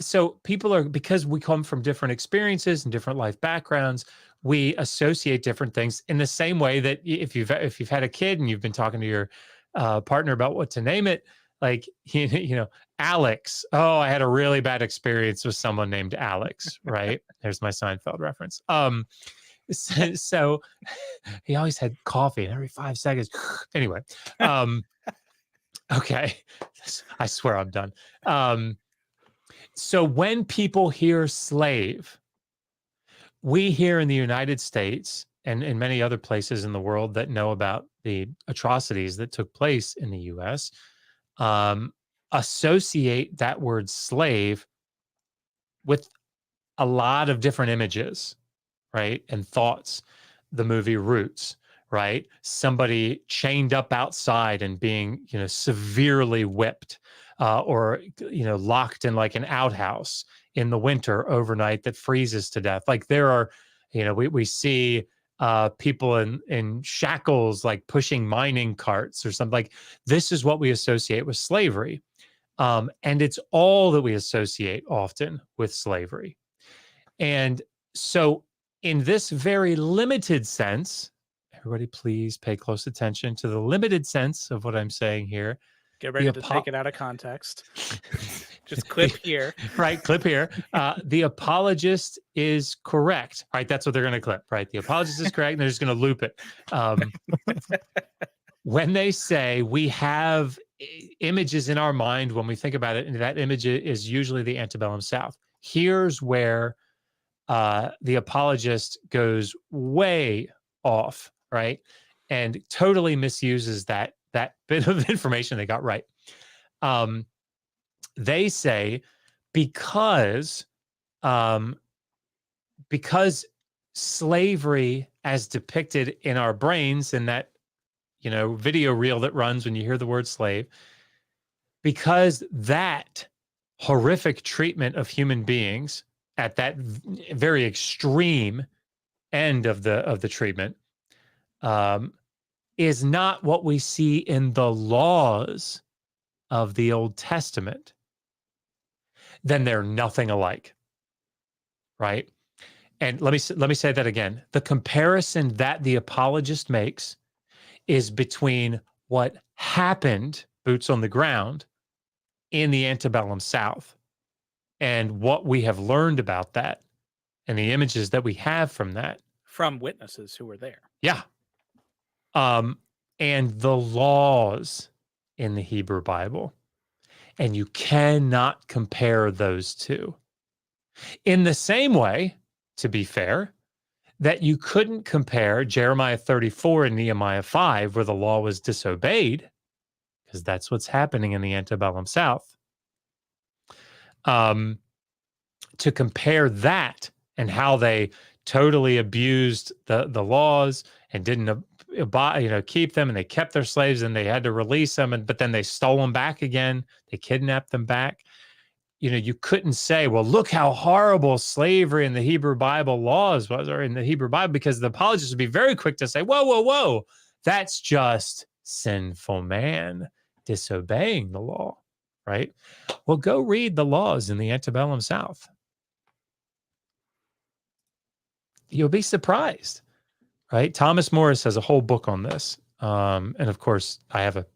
So people because we come from different experiences and different life backgrounds, we associate different things in the same way that if you've had a kid and you've been talking to your partner about what to name it, like, Alex. Oh, I had a really bad experience with someone named Alex, right? There's my Seinfeld reference. So he always had coffee every 5 seconds. Anyway, okay. I swear I'm done. So when people hear slave, we here in the United States and in many other places in the world that know about the atrocities that took place in the US, associate that word slave with a lot of different images, right? And thoughts. The movie Roots, right? Somebody chained up outside and being, severely whipped, or, locked in like an outhouse in the winter overnight that freezes to death. Like there are, we see people in shackles, like pushing mining carts or something. Like this is what we associate with slavery. And it's all that we associate often with slavery. And so in this very limited sense, everybody please pay close attention to the limited sense of what I'm saying here. Get ready to take it out of context. Just clip here. Right, clip here. The apologist is correct. Right, that's what they're going to clip, right? The apologist is correct, and they're just going to loop it. When they say we have images in our mind when we think about it, and that image is usually the antebellum South. Here's where the apologist goes way off, right, and totally misuses that bit of information they got right. They say because um, because slavery, as depicted in our brains in that video reel that runs when you hear the word slave, because that horrific treatment of human beings at that very extreme end of the treatment is not what we see in the laws of the Old Testament, then they're nothing alike, right? And let me say that again. The comparison that the apologist makes is between what happened, boots on the ground, in the antebellum South, and what we have learned about that and the images that we have from that. From witnesses who were there. Yeah. And the laws in the Hebrew Bible. And you cannot compare those two. In the same way, to be fair, that you couldn't compare Jeremiah 34 and Nehemiah 5, where the law was disobeyed, because that's what's happening in the antebellum South. To compare that and how they totally abused the laws and didn't keep them, and they kept their slaves and they had to release them, but then they stole them back again. They kidnapped them back. You couldn't say, well, look how horrible slavery in the Hebrew Bible laws was, or in the Hebrew Bible, because the apologists would be very quick to say, whoa, whoa, whoa, that's just sinful man disobeying the law, right? Well, go read the laws in the antebellum South. You'll be surprised, right? Thomas Morris has a whole book on this. And of course, I have a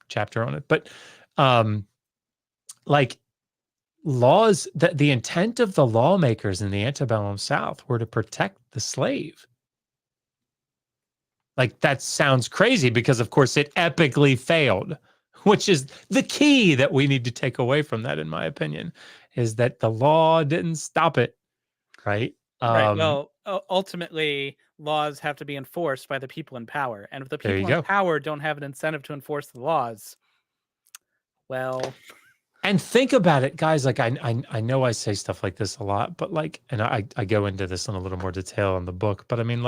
chapter on it. But laws, the intent of the lawmakers in the antebellum South were to protect the slave. That sounds crazy because, of course, it epically failed, which is the key that we need to take away from that, in my opinion, is that the law didn't stop it, right? Right. Well, ultimately, laws have to be enforced by the people in power. And if the people in power don't have an incentive to enforce the laws, well... And think about it, guys. I know I say stuff like this a lot, but and I go into this in a little more detail in the book, but I mean,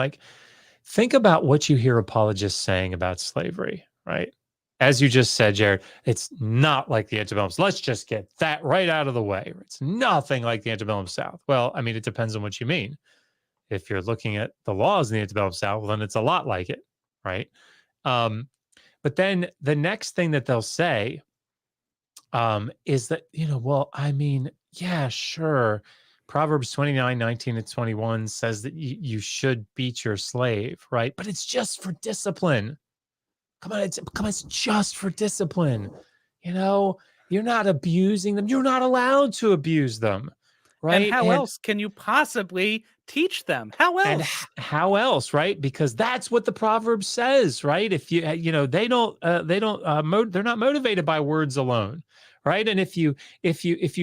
think about what you hear apologists saying about slavery, right? As you just said, Jared, it's not like the antebellum. Let's just get that right out of the way. It's nothing like the antebellum South. Well, I mean, it depends on what you mean. If you're looking at the laws in the antebellum South, well, then it's a lot like it, right? But then the next thing that they'll say is that, well, I mean, yeah, sure. Proverbs 29:19-21 says that you should beat your slave, right? But it's just for discipline. Come on, it's just for discipline. You're not abusing them. You're not allowed to abuse them, right? And how else can you possibly teach them? How else? And how else, right? Because that's what the Proverbs says, right? If they're not motivated by words alone, right? And if you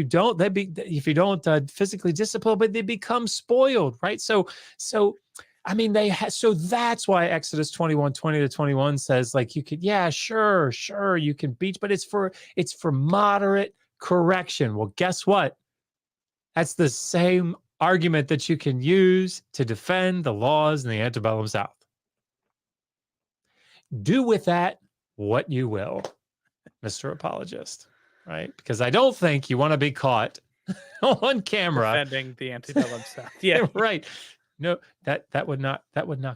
don't physically discipline, but they become spoiled, right? So I mean, so that's why Exodus 21:20-21 says, you could, yeah, sure, you can beat, but it's for moderate correction. Well, guess what? That's the same argument that you can use to defend the laws in the antebellum South. Do with that what you will, Mr. Apologist, right? Because I don't think you want to be caught on camera defending the antebellum South. Yeah, right. No, that would not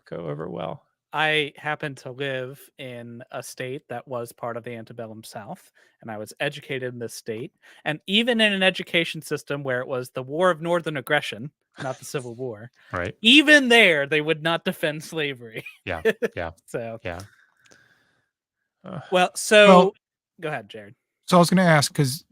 go over well. I happened to live in a state that was part of the antebellum South, and I was educated in this state. And even in an education system where it was the War of Northern Aggression, not the Civil War, right? Even there, they would not defend slavery. Yeah. So yeah. Well, go ahead, Jared. So I was going to ask, because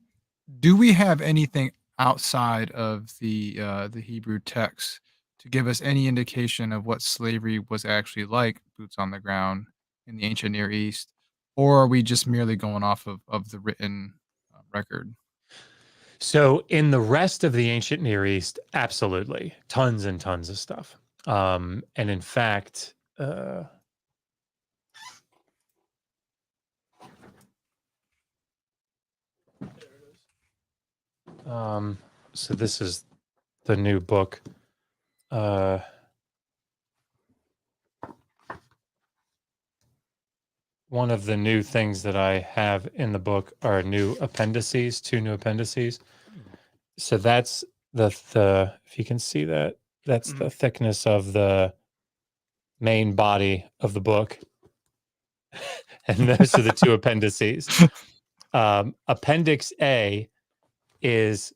do we have anything outside of the Hebrew text to give us any indication of what slavery was actually like, boots on the ground, in the ancient Near East? or are we just merely going off of the written record? So in the rest of the ancient Near East, absolutely, tons and tons of stuff. And in fact, so this is the new book. One of the new things that I have in the book are new appendices, 2 new appendices. So that's the if you can see that, that's the thickness of the main body of the book. And those are the 2 appendices. Appendix A is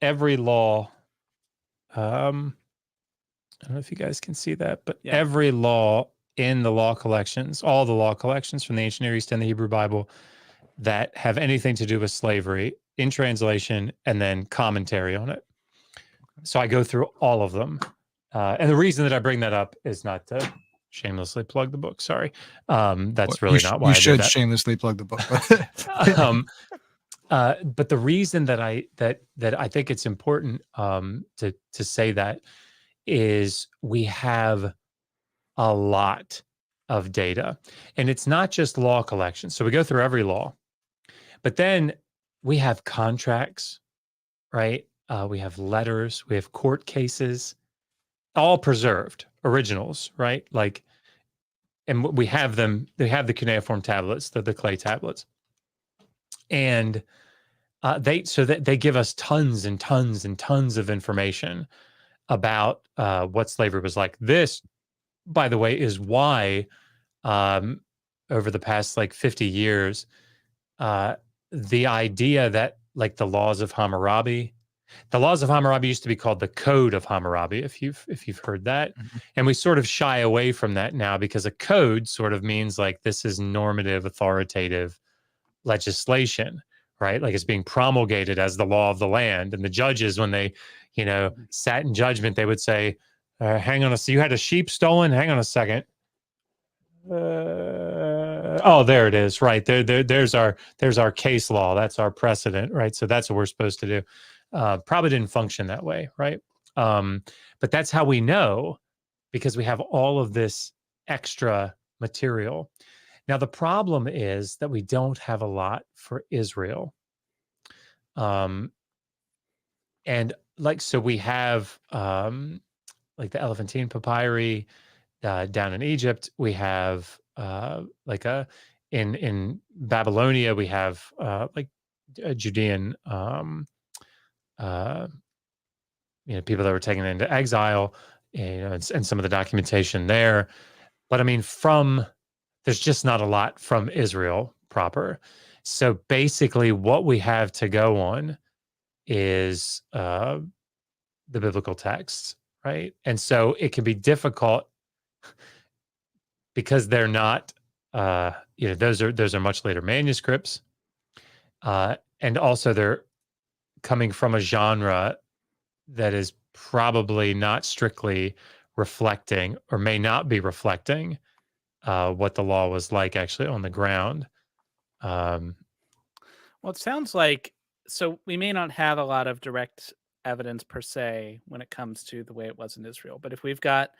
every law. I don't know if you guys can see that, but every law in the law collections, all the law collections from the ancient Near East and the Hebrew Bible that have anything to do with slavery in translation and then commentary on it. So I go through all of them. And the reason that I bring that up is not to shamelessly plug the book. Sorry. That's really not why I did should that. shamelessly plug the book. But the reason that I think it's important to say that is we have a lot of data, and it's not just law collections. So we go through every law, but then we have contracts, right? We have letters, we have court cases, all preserved, originals, right? Like, and we have them. They have the cuneiform tablets, the clay tablets, and they give us tons and tons and tons of information about what slavery was like. This, by the way, is why over the past like 50 years, the idea that like the laws of Hammurabi used to be called the Code of Hammurabi, if you've heard that. And we sort of shy away from that now because a code sort of means like this is normative, authoritative legislation, right? Like it's being promulgated as the law of the land. And the judges, when they, sat in judgment, they would say, hang on you had a sheep stolen? Hang on a second. Oh, there it is. Right. There's our case law. That's our precedent. Right. So that's what we're supposed to do. Probably didn't function that way. Right. But that's how we know, because we have all of this extra material. Now, the problem is that we don't have a lot for Israel. And like, so we have like the Elephantine papyri down in Egypt. We have like in Babylonia, we have like a Judean, people that were taken into exile, and some of the documentation there. But I mean, there's just not a lot from Israel proper. So basically what we have to go on is the biblical texts, right? And so it can be difficult because they're not, those are much later manuscripts. And also they're coming from a genre that is probably not strictly reflecting, or may not be reflecting, what the law was like actually on the ground. Well, it sounds like, so we may not have a lot of direct evidence per se when it comes to the way it was in Israel, but if we've got,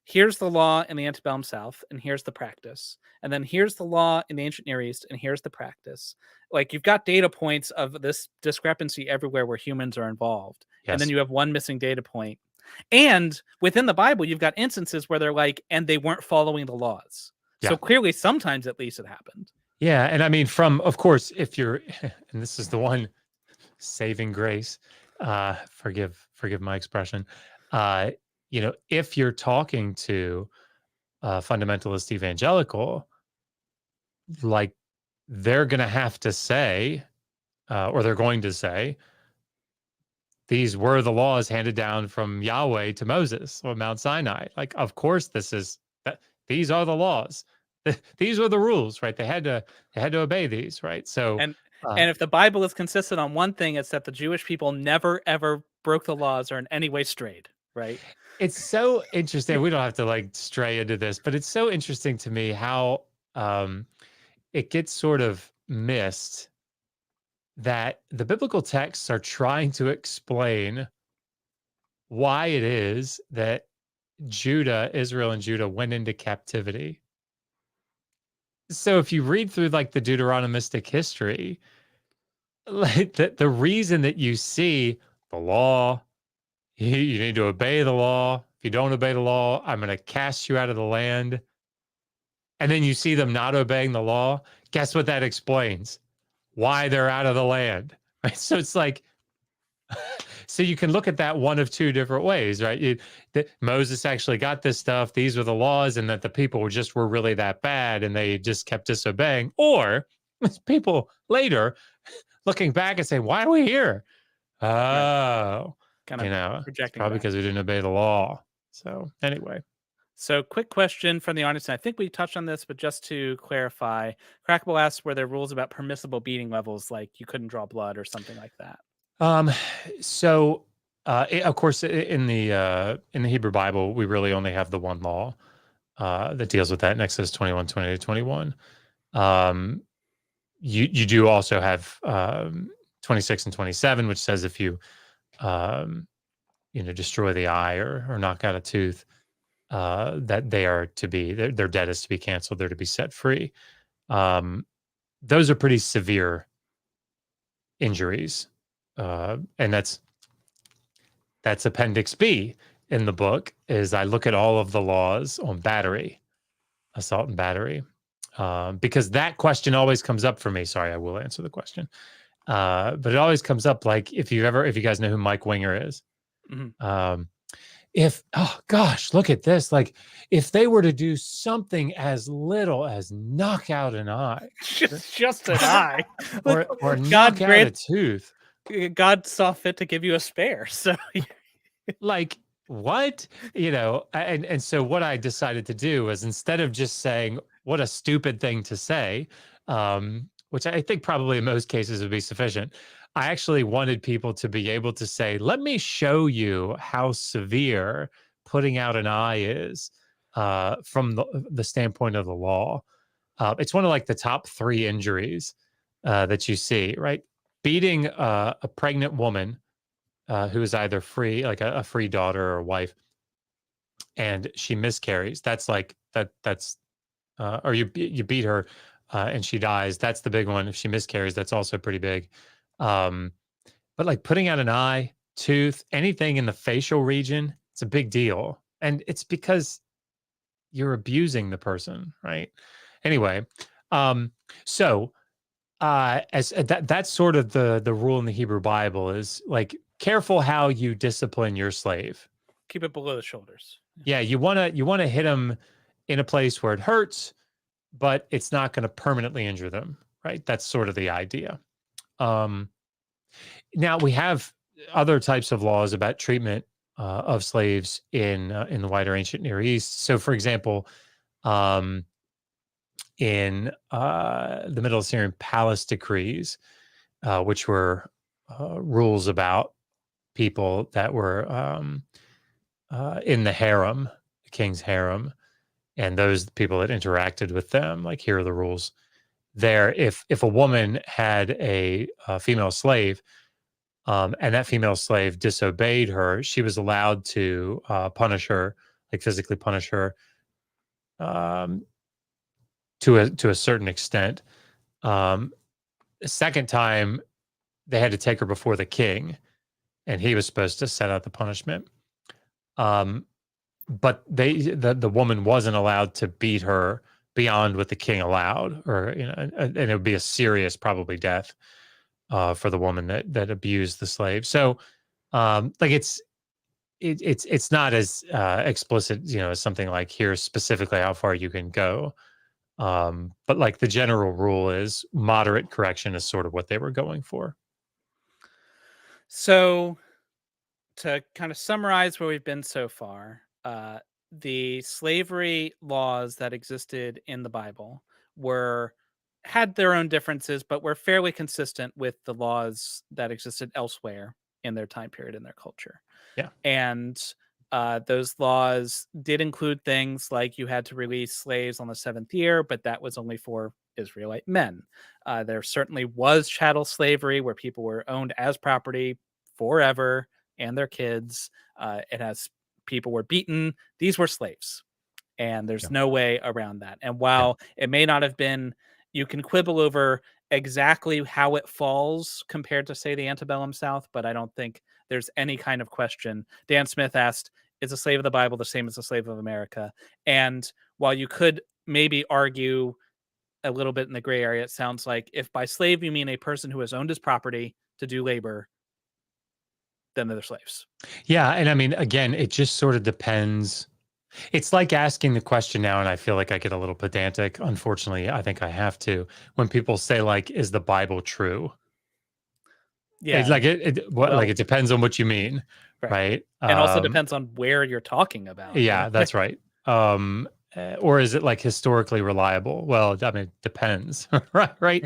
here's the law in the antebellum South, and here's the practice, and then here's the law in the ancient Near East, and here's the practice. Like, you've got data points of this discrepancy everywhere where humans are involved. Yes. And then you have one missing data point. And within the Bible, you've got instances where they're like, and they weren't following the laws. Yeah. So clearly, sometimes at least it happened. Yeah. And I mean, of course, if you're, and this is the one saving grace, forgive my expression, if you're talking to a fundamentalist evangelical, like, they're going to have to say, or they're going to say, these were the laws handed down from Yahweh to Moses on Mount Sinai. Like, of course, these are the laws. These were the rules, right? They had to obey these, right? So, and if the Bible is consistent on one thing, it's that the Jewish people never ever broke the laws or in any way strayed, right? It's so interesting. We don't have to like stray into this, but it's so interesting to me how it gets sort of missed that the biblical texts are trying to explain why it is that Israel and Judah went into captivity. So if you read through like the Deuteronomistic history, like the reason that you see the law, you need to obey the law. If you don't obey the law, I'm going to cast you out of the land. And then you see them not obeying the law. Guess what that explains? Why they're out of the land. Right? So it's like, so you can look at that one of two different ways, right? That Moses actually got this stuff. These were the laws, and that the people were really that bad, and they just kept disobeying. Or people later looking back and saying, "Why are we here?" Right. Oh, Kind you of know, it's projecting probably back. because we didn't obey the law. So anyway, So, quick question from the audience. And I think we touched on this, but just to clarify, Crackable asks, were there rules about permissible beating levels, like you couldn't draw blood or something like that? um, so of course, in the Hebrew Bible, we really only have the one law that deals with that in Exodus 21, 20 to 21. Um, you do also have 26 and 27, which says if you um, destroy the eye or knock out a tooth, that they are to be their debt is to be canceled. They're to be set free. Um, those are pretty severe injuries, and that's Appendix B in the book. Is I look at all of the laws on battery, assault and battery, because that question always comes up for me. Sorry, I will answer the question. But it always comes up like if you guys know who Mike Winger is. Mhm. Oh gosh, look at this. Like if they were to do something as little as knock out an eye just an eye. or knock God out a grant tooth, God saw fit to give you a spare. So, like what? And so what I decided to do was instead of just saying what a stupid thing to say, which I think probably in most cases would be sufficient, I actually wanted people to be able to say, let me show you how severe putting out an eye is from the standpoint of the law. It's one of like the top 3 injuries that you see, right? Beating a pregnant woman who is either free, like a free daughter or wife, and she miscarries. That's like that's or you beat her and she dies. That's the big one. If she miscarries, that's also pretty big. Um, but like putting out an eye, tooth, anything in the facial region, it's a big deal, and it's because you're abusing the person, right? Anyway, um, so as that's sort of the rule in the Hebrew Bible is like careful how you discipline your slave. keep it below the shoulders. Yeah, you want to hit them in a place where it hurts, but it's not going to permanently injure them, right? That's sort of the idea. Um, Now we have other types of laws about treatment of slaves in the wider ancient Near East. So, for example, um, in the Middle Assyrian Palace decrees, which were rules about people that were in the harem, the king's harem, and those people that interacted with them. Like, here are the rules. There, if a woman had a female slave, and that female slave disobeyed her, she was allowed to punish her, like physically punish her, um, to a certain extent. Um, the second time, they had to take her before the king, and he was supposed to set out the punishment. Um, but the woman wasn't allowed to beat her beyond what the king allowed, or and it would be a serious, probably death for the woman that abused the slave. So, like it's not as explicit, as something like here's specifically how far you can go. But like the general rule is moderate correction is sort of what they were going for. So, to kind of summarize where we've been so far, the slavery laws that existed in the Bible were had their own differences, but were fairly consistent with the laws that existed elsewhere in their time period in their culture. Yeah. And those laws did include things like you had to release slaves on the 7th year, but that was only for Israelite men. There certainly was chattel slavery where people were owned as property forever and their kids. It has people were beaten. These were slaves, and there's Yeah. no way around that. And while it may not have been, you can quibble over exactly how it falls compared to, say, the antebellum South, but I don't think there's any kind of question. Dan Smith asked, is a slave of the Bible the same as a slave of America? And while you could maybe argue a little bit in the gray area, it sounds like if by slave you mean a person who has owned his property to do labor, then they're slaves. Yeah. And I mean, again, it just sort of depends. It's like asking the question now, and I feel like I get a little pedantic. Unfortunately, I think I have to. When people say, like, is the Bible true? It's Yeah. like like it depends on what you mean, right? And also depends on where you're talking about. Yeah, that's right. Or is it like historically reliable? Well, I mean, it depends, right?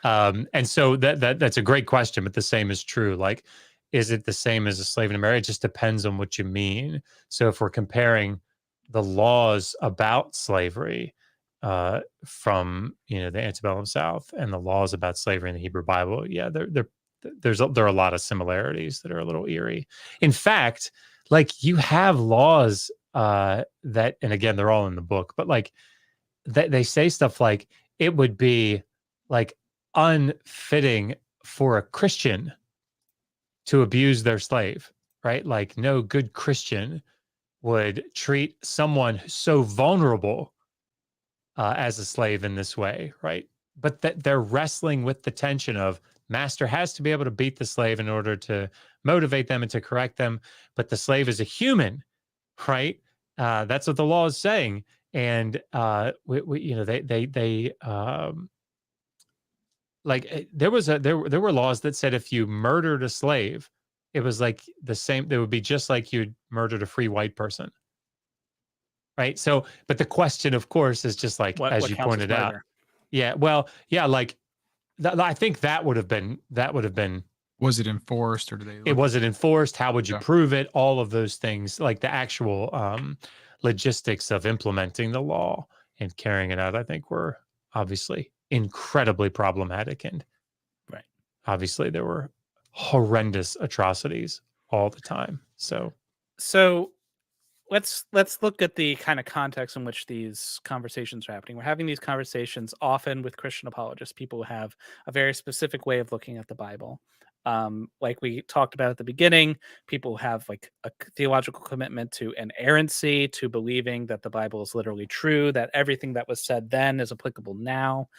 And so that's a great question, but the same is true. Like, is it the same as a slave in America? It just depends on what you mean. So if we're comparing the laws about slavery from the antebellum South and the laws about slavery in the Hebrew Bible, yeah, there are a lot of similarities that are a little eerie. In fact, like you have laws that, and again, they're all in the book, but like they say stuff like it would be like unfitting for a Christian to abuse their slave, right? Like no good Christian would treat someone so vulnerable as a slave in this way, right? But that they're wrestling with the tension of master has to be able to beat the slave in order to motivate them and to correct them, but the slave is a human, right? That's what the law is saying, and there were laws that said if you murdered a slave, it was like the same. It would be just like you'd murdered a free white person, right? So, but the question, of course, is just like as you pointed out. Yeah, well, yeah, like I think that would have been. Was it enforced, or Was it enforced? How would you prove it? All of those things, like the actual logistics of implementing the law and carrying it out, I think were obviously incredibly problematic. And obviously there were horrendous atrocities all the time. So let's look at the kind of context in which these conversations are happening. We're having these conversations often with Christian apologists, people who have a very specific way of looking at the Bible. Like we talked about at the beginning, people have like a theological commitment to inerrancy, to believing that the Bible is literally true, that everything that was said then is applicable now.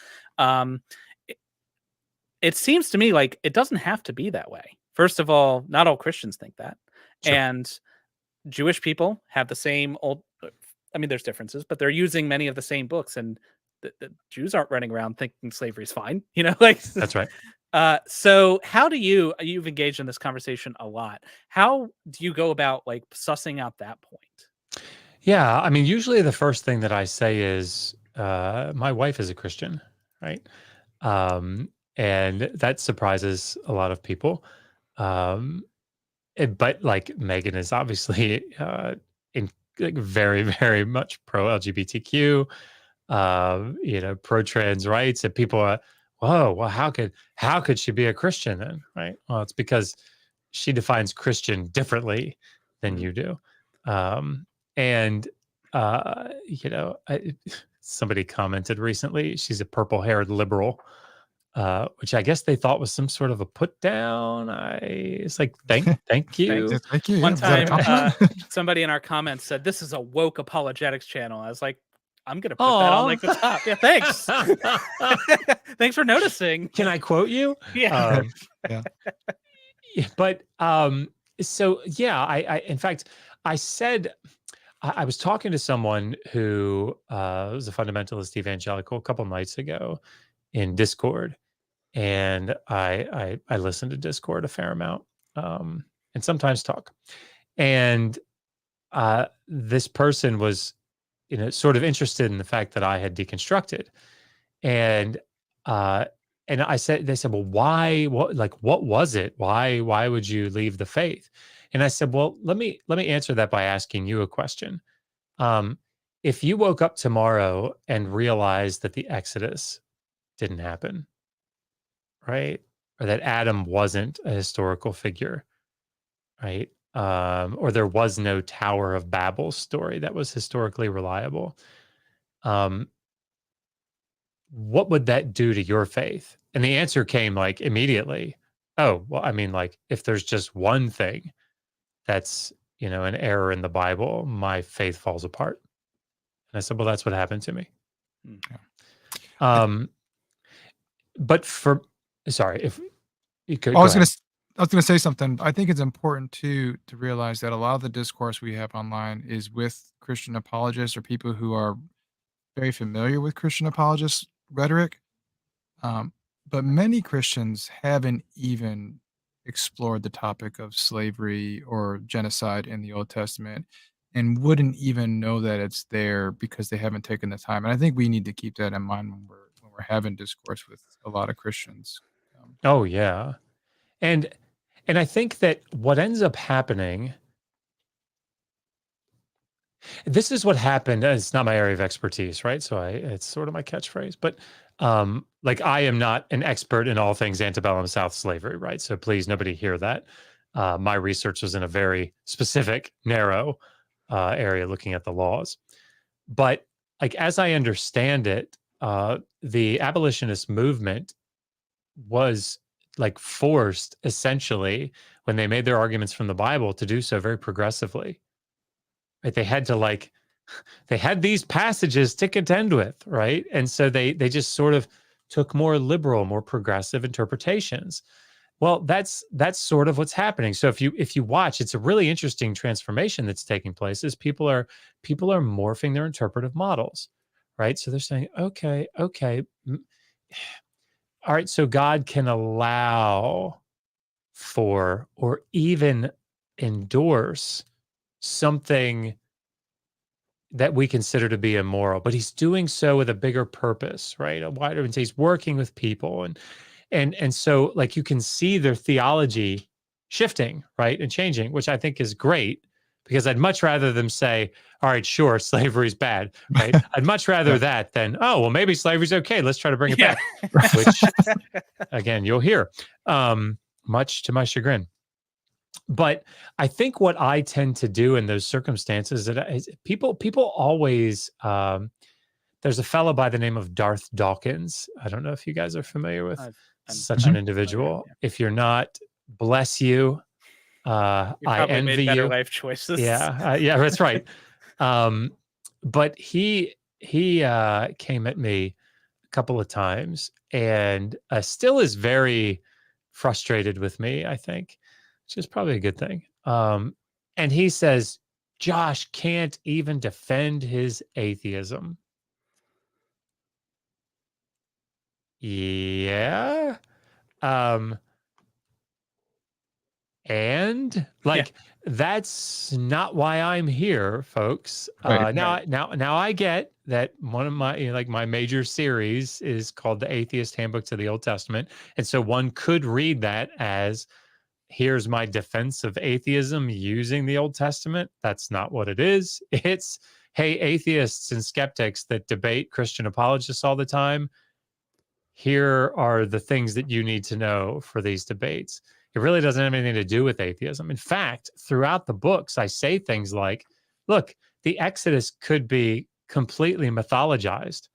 It seems to me like it doesn't have to be that way. First of all, not all Christians think that. Sure. And Jewish people have the same there's differences, but they're using many of the same books, and the Jews aren't running around thinking slavery is fine, That's right. So how do you've engaged in this conversation a lot. How do you go about like sussing out that point? Yeah. I mean, usually the first thing that I say is, my wife is a Christian, right? And that surprises a lot of people. But like Megan is obviously very, very much pro LGBTQ, pro trans rights, and people are, whoa, well, how could she be a Christian then, right? Well, it's because she defines Christian differently than you do, and somebody commented recently she's a purple-haired liberal. Which I guess they thought was some sort of a put down. It's like, thank you. Thank you. One time, somebody in our comments said, "This is a woke apologetics channel." I was like, "I'm gonna put that on like the top." Yeah, thanks. Thanks for noticing. Can I quote you? Yeah. Yeah. But so yeah, I in fact I said I was talking to someone who was a fundamentalist evangelical a couple nights ago in Discord. And I listen to Discord a fair amount, and sometimes talk. And this person was, sort of interested in the fact that I had deconstructed, and they said, well, why? What was it? Why would you leave the faith? And I said, well, let me answer that by asking you a question. If you woke up tomorrow and realized that the Exodus didn't happen, right? Or that Adam wasn't a historical figure, right? Or there was no Tower of Babel story that was historically reliable. Um, what would that do to your faith? And the answer came like immediately. Oh, well, I mean, like if there's just one thing that's, an error in the Bible, my faith falls apart. And I said, well, that's what happened to me. Mm. Um, but sorry, if you could I go was gonna ahead. s- I was gonna say something. I think it's important to realize that a lot of the discourse we have online is with Christian apologists or people who are very familiar with Christian apologist rhetoric. Um, but many Christians haven't even explored the topic of slavery or genocide in the Old Testament and wouldn't even know that it's there because they haven't taken the time. And I think we need to keep that in mind when we're having discourse with a lot of Christians. Oh yeah. And I think that what ends up happening, this is what happened. It's not my area of expertise, right? So it's sort of my catchphrase, but like I am not an expert in all things antebellum South slavery, right? So please, nobody hear that. My research was in a very specific, narrow area looking at the laws. But like as I understand it, the abolitionist movement was like forced essentially when they made their arguments from the Bible to do so very progressively. Right? They had these passages to contend with, right? And so they just sort of took more liberal, more progressive interpretations. Well, that's sort of what's happening. So if you watch, it's a really interesting transformation that's taking place. Is people are morphing their interpretive models, right? So they're saying, okay, all right, so God can allow for or even endorse something that we consider to be immoral, but he's doing so with a bigger purpose, right? A wider, and he's working with people, and so like you can see their theology shifting, right, and changing, which I think is great because I'd much rather them say, "All right, sure, slavery's bad," right? I'd much rather Yeah. that than, "Oh, well, maybe slavery's okay. Let's try to bring it Yeah. back," which again you'll hear, much to my chagrin. But I think what I tend to do in those circumstances is people always there's a fellow by the name of Darth Dawkins. I don't know if you guys are familiar with I'm such an Mhm. familiar. individual. Yeah. If you're not, bless you. You I probably made envy better you. life choices. Yeah, yeah, that's right. But he came at me a couple of times and still is very frustrated with me, I think, which is probably a good thing. And he says, Josh can't even defend his atheism. Yeah. Um, and Yeah. like that's not why I'm here, folks. Right. Right. Now I get that one of my like my major series is called The Atheist Handbook to the Old Testament. And so one could read that as here's my defense of atheism using the Old Testament. That's not what it is. It's hey, atheists and skeptics that debate Christian apologists all the time, here are the things that you need to know for these debates. It really doesn't have anything to do with atheism. In fact, throughout the books, I say things like, look, the Exodus could be completely mythologized,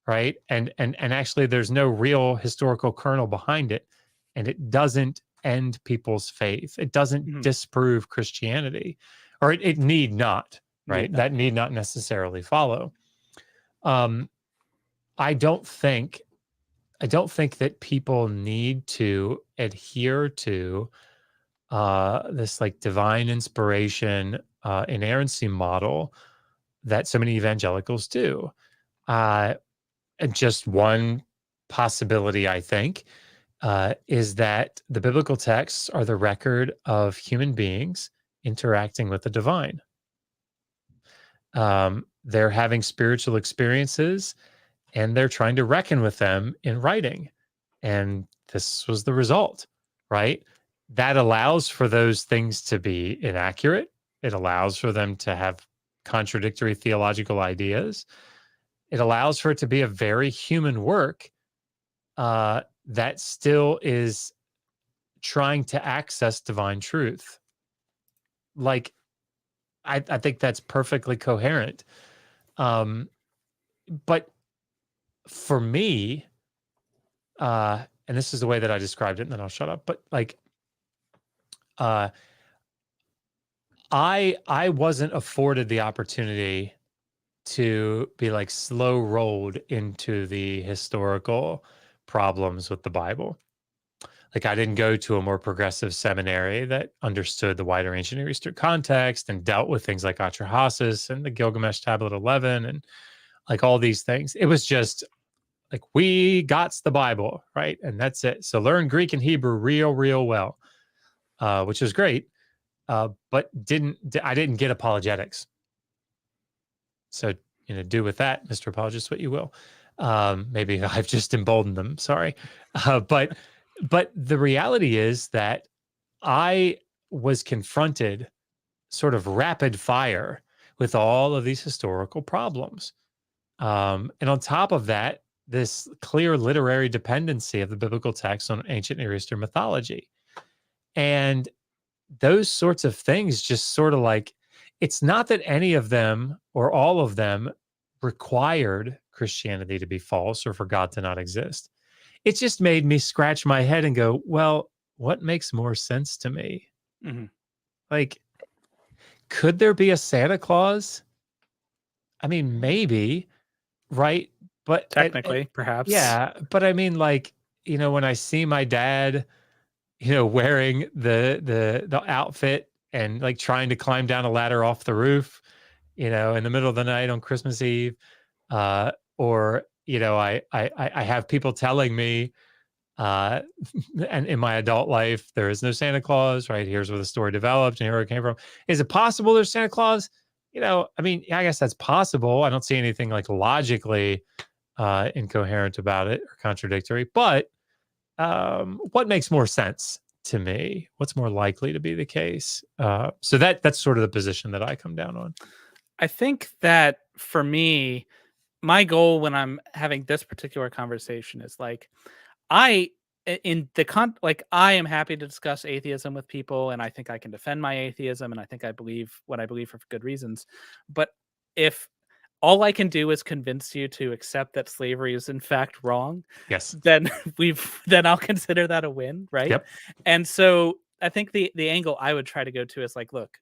right? And actually there's no real historical kernel behind it. And it doesn't end people's faith. It doesn't Mhm. disprove Christianity, or it need not, right? Need not. That need not necessarily follow. Um, I don't think I don't think that people need to adhere to this like divine inspiration, inerrancy model that so many evangelicals do. Uh, and just one possibility, I think, is that the biblical texts are the record of human beings interacting with the divine. They're having spiritual experiences and they're trying to reckon with them in writing. And this was the result, right? That allows for those things to be inaccurate. It allows for them to have contradictory theological ideas. It allows for it to be a very human work that still is trying to access divine truth. Like, I think that's perfectly coherent. But for me, and this is the way that I described it, and then I'll shut up. But like, I wasn't afforded the opportunity to be like slow rolled into the historical problems with the Bible. Like, I didn't go to a more progressive seminary that understood the wider ancient Near Eastern context and dealt with things like Atrahasis and the Gilgamesh Tablet 11 and like all these things. It was just like, we got the Bible, right? And that's it. So learn Greek and Hebrew real well, which was great. But I didn't get apologetics. So, do with that, Mr. Apologist, what you will. Maybe I've just emboldened them. Sorry. But the reality is that I was confronted sort of rapid fire with all of these historical problems. And on top of that, this clear literary dependency of the biblical text on ancient Near Eastern mythology. And those sorts of things just sort of like, it's not that any of them or all of them required Christianity to be false or for God to not exist. It just made me scratch my head and go, well, what makes more sense to me? Mhm. Like, could there be a Santa Claus? I mean, maybe, right? But Technically, perhaps. yeah, but I mean, like, when I see my dad, wearing the outfit and like trying to climb down a ladder off the roof, in the middle of the night on Christmas Eve, or I have people telling me, and in my adult life, there is no Santa Claus, right? Here's where the story developed and here it came from. Is it possible there's Santa Claus? I mean, yeah, I guess that's possible. I don't see anything like logically incoherent about it or contradictory, but what makes more sense to me? What's more likely to be the case? So that's sort of the position that I come down on. I think that for me, my goal when I'm having this particular conversation is like, I am happy to discuss atheism with people, and I think I can defend my atheism, and I think I believe what I believe for good reasons. But if all I can do is convince you to accept that slavery is in fact wrong, Yes. then then I'll consider that a win, right? Yep. And so I think the angle I would try to go to is like, look,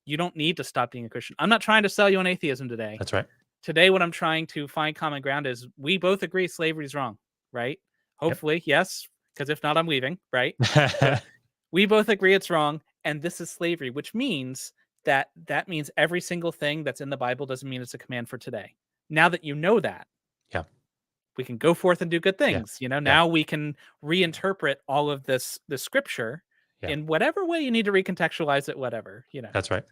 you don't need to stop being a Christian. I'm not trying to sell you on atheism today. That's right. Today, what I'm trying to find common ground is we both agree slavery is wrong, right? Hopefully, yes, because if not, I'm leaving, right? But we both agree it's wrong, and this is slavery, which means that means every single thing that's in the Bible doesn't mean it's a command for today. Now that you know that, Yeah. we can go forth and do good Yeah. things. Now we can reinterpret all of the scripture Yeah. in whatever way you need to recontextualize it, whatever. That's right.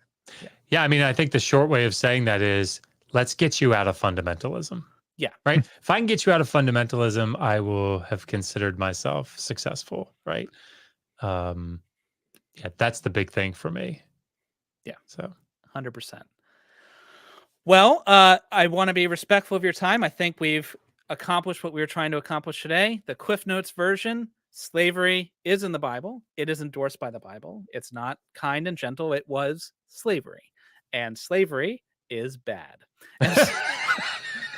Yeah. Yeah. I mean, I think the short way of saying that is, let's get you out of fundamentalism. Yeah. Right. If I can get you out of fundamentalism, I will have considered myself successful. Right. Yeah, that's the big thing for me. Yeah. So 100%. Well, I want to be respectful of your time. I think we've accomplished what we were trying to accomplish today. The Cliff Notes version, slavery is in the Bible. It is endorsed by the Bible. It's not kind and gentle. It was slavery. And slavery is bad.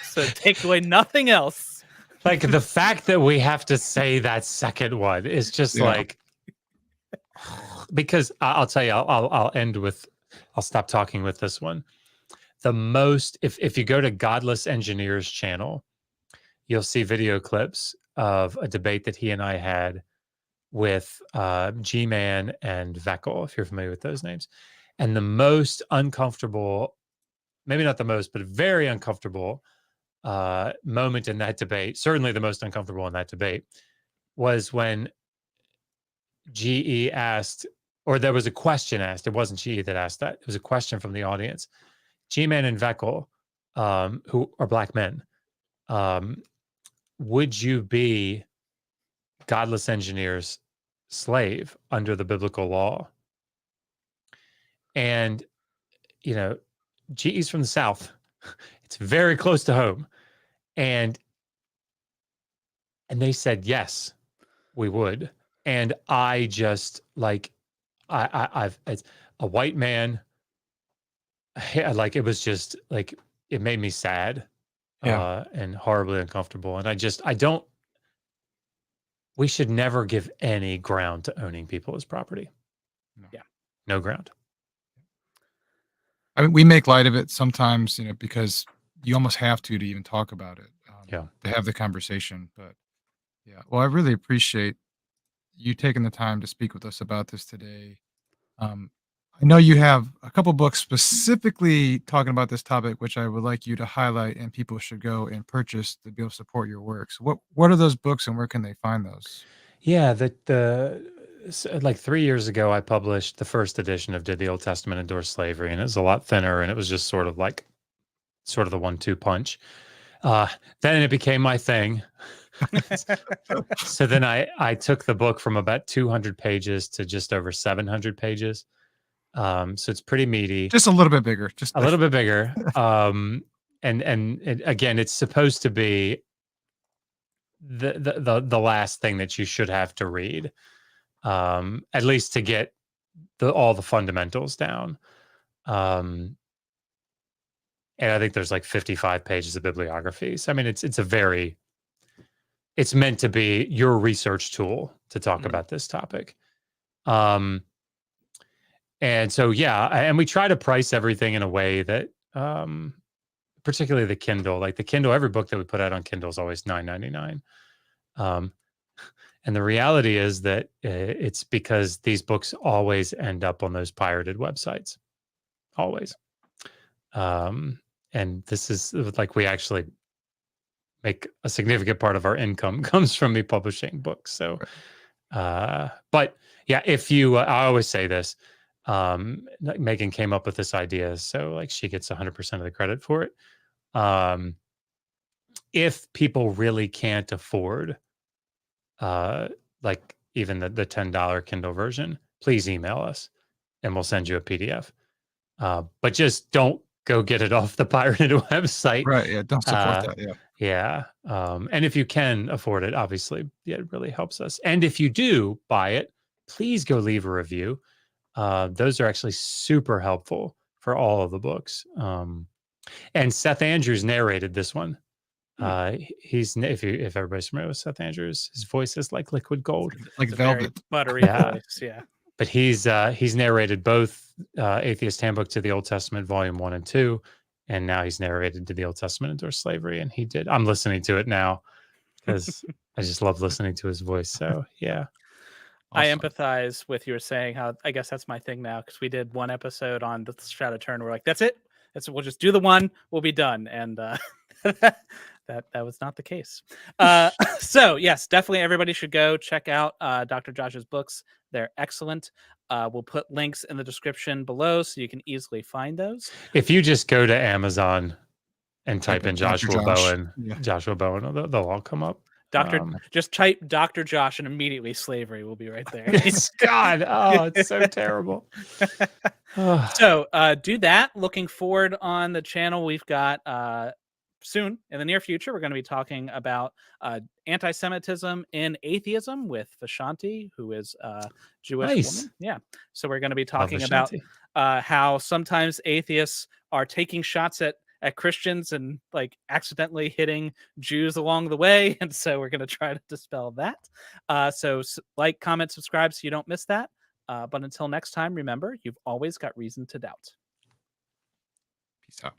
So take away nothing else. like the fact that we have to say that second one is just like, because I'll tell you, I'll end with, I'll stop talking with this one. The most, if you go to Godless Engineer's channel, you'll see video clips of a debate that he and I had with G-Man and Veckel, if you're familiar with those names. And the most uncomfortable, maybe not the most, but very uncomfortable moment in that debate, certainly the most uncomfortable in that debate, was when GE asked, or there was a question asked. It wasn't GE that asked that. It was a question from the audience. G-Man and Veckel, who are black men, would you be Godless Engineer's slave under the biblical law? And, GE's from the South. It's very close to home. And And they said, yes, we would. And I just like, I've, as a white man, like, it was just like, it made me sad Yeah. and horribly uncomfortable. And I don't, we should never give any ground to owning people as property. No. Yeah. No ground. I mean, we make light of it sometimes, because you almost have to even talk about it, Yeah. to have the conversation. But yeah, well, I really appreciate you taking the time to speak with us about this today. Um, I know you have a couple books specifically talking about this topic, which I would like you to highlight, and people should go and purchase to be able to support your work. So, what are those books, and where can they find those? Yeah, like 3 years ago, I published the first edition of Did the Old Testament Endorse Slavery? And it was a lot thinner, and it was just sort of the 1-2 punch. Then it became my thing. So then I took the book from about 200 pages to just over 700 pages. So it's pretty meaty, Just a little bit bigger. Just a little bit bigger. Again, it's supposed to be the last thing that you should have to read, at least to get all the fundamentals down. And I think there's like 55 pages of bibliographies. I mean, it's meant to be your research tool to talk about this topic. And so, yeah, and we try to price everything in a way that, particularly the Kindle, like the Kindle, every book that we put out on Kindle is always $9.99. And the reality is that it's because these books always end up on those pirated websites, always. And this is like, we actually make a significant part of our income comes from me publishing books. So, but yeah, if you, I always say this, like Megan came up with this idea, so like she gets 100% of the credit for it. If people really can't afford, like even the $10 Kindle version, please email us and we'll send you a PDF. But just don't go get it off the pirated website. Right. Yeah. Don't support that. Yeah. Yeah. And if you can afford it, obviously, yeah, it really helps us. And if you do buy it, please go leave a review. Those are actually super helpful for all of the books. And Seth Andrews narrated this one. If everybody's familiar with Seth Andrews, his voice is like liquid gold, Like It's a very velvet. buttery Yeah. voice. Yeah. But he's narrated both Atheist Handbook to the Old Testament, Volume 1 and 2, and now he's narrated to the Old Testament Endorse Slavery. And I'm listening to it now because I just love listening to his voice. So yeah. I Awesome. empathize with you saying how I guess that's my thing now because we did one episode on the Shadow Turn. We're like, that's it. We'll just do the one. We'll be done. And that was not the case. So yes, definitely everybody should go check out Dr. Josh's books. They're excellent. We'll put links in the description below so you can easily find those. If you just go to Amazon and type in Dr. Joshua Josh. Bowen, Yeah. Joshua Bowen, they'll all come up. Just type Dr. Josh and immediately slavery will be right there. God, oh, it's so terrible. So do that. Looking forward on the channel. We've got soon in the near future, we're going to be talking about anti-Semitism in atheism with Vashanti, who is a Jewish woman. Yeah. So we're going to be talking about how sometimes atheists are taking shots at Christians and like accidentally hitting Jews along the way. And so we're going to try to dispel that. So like, comment, subscribe so you don't miss that. But until next time, remember, you've always got reason to doubt. Peace out.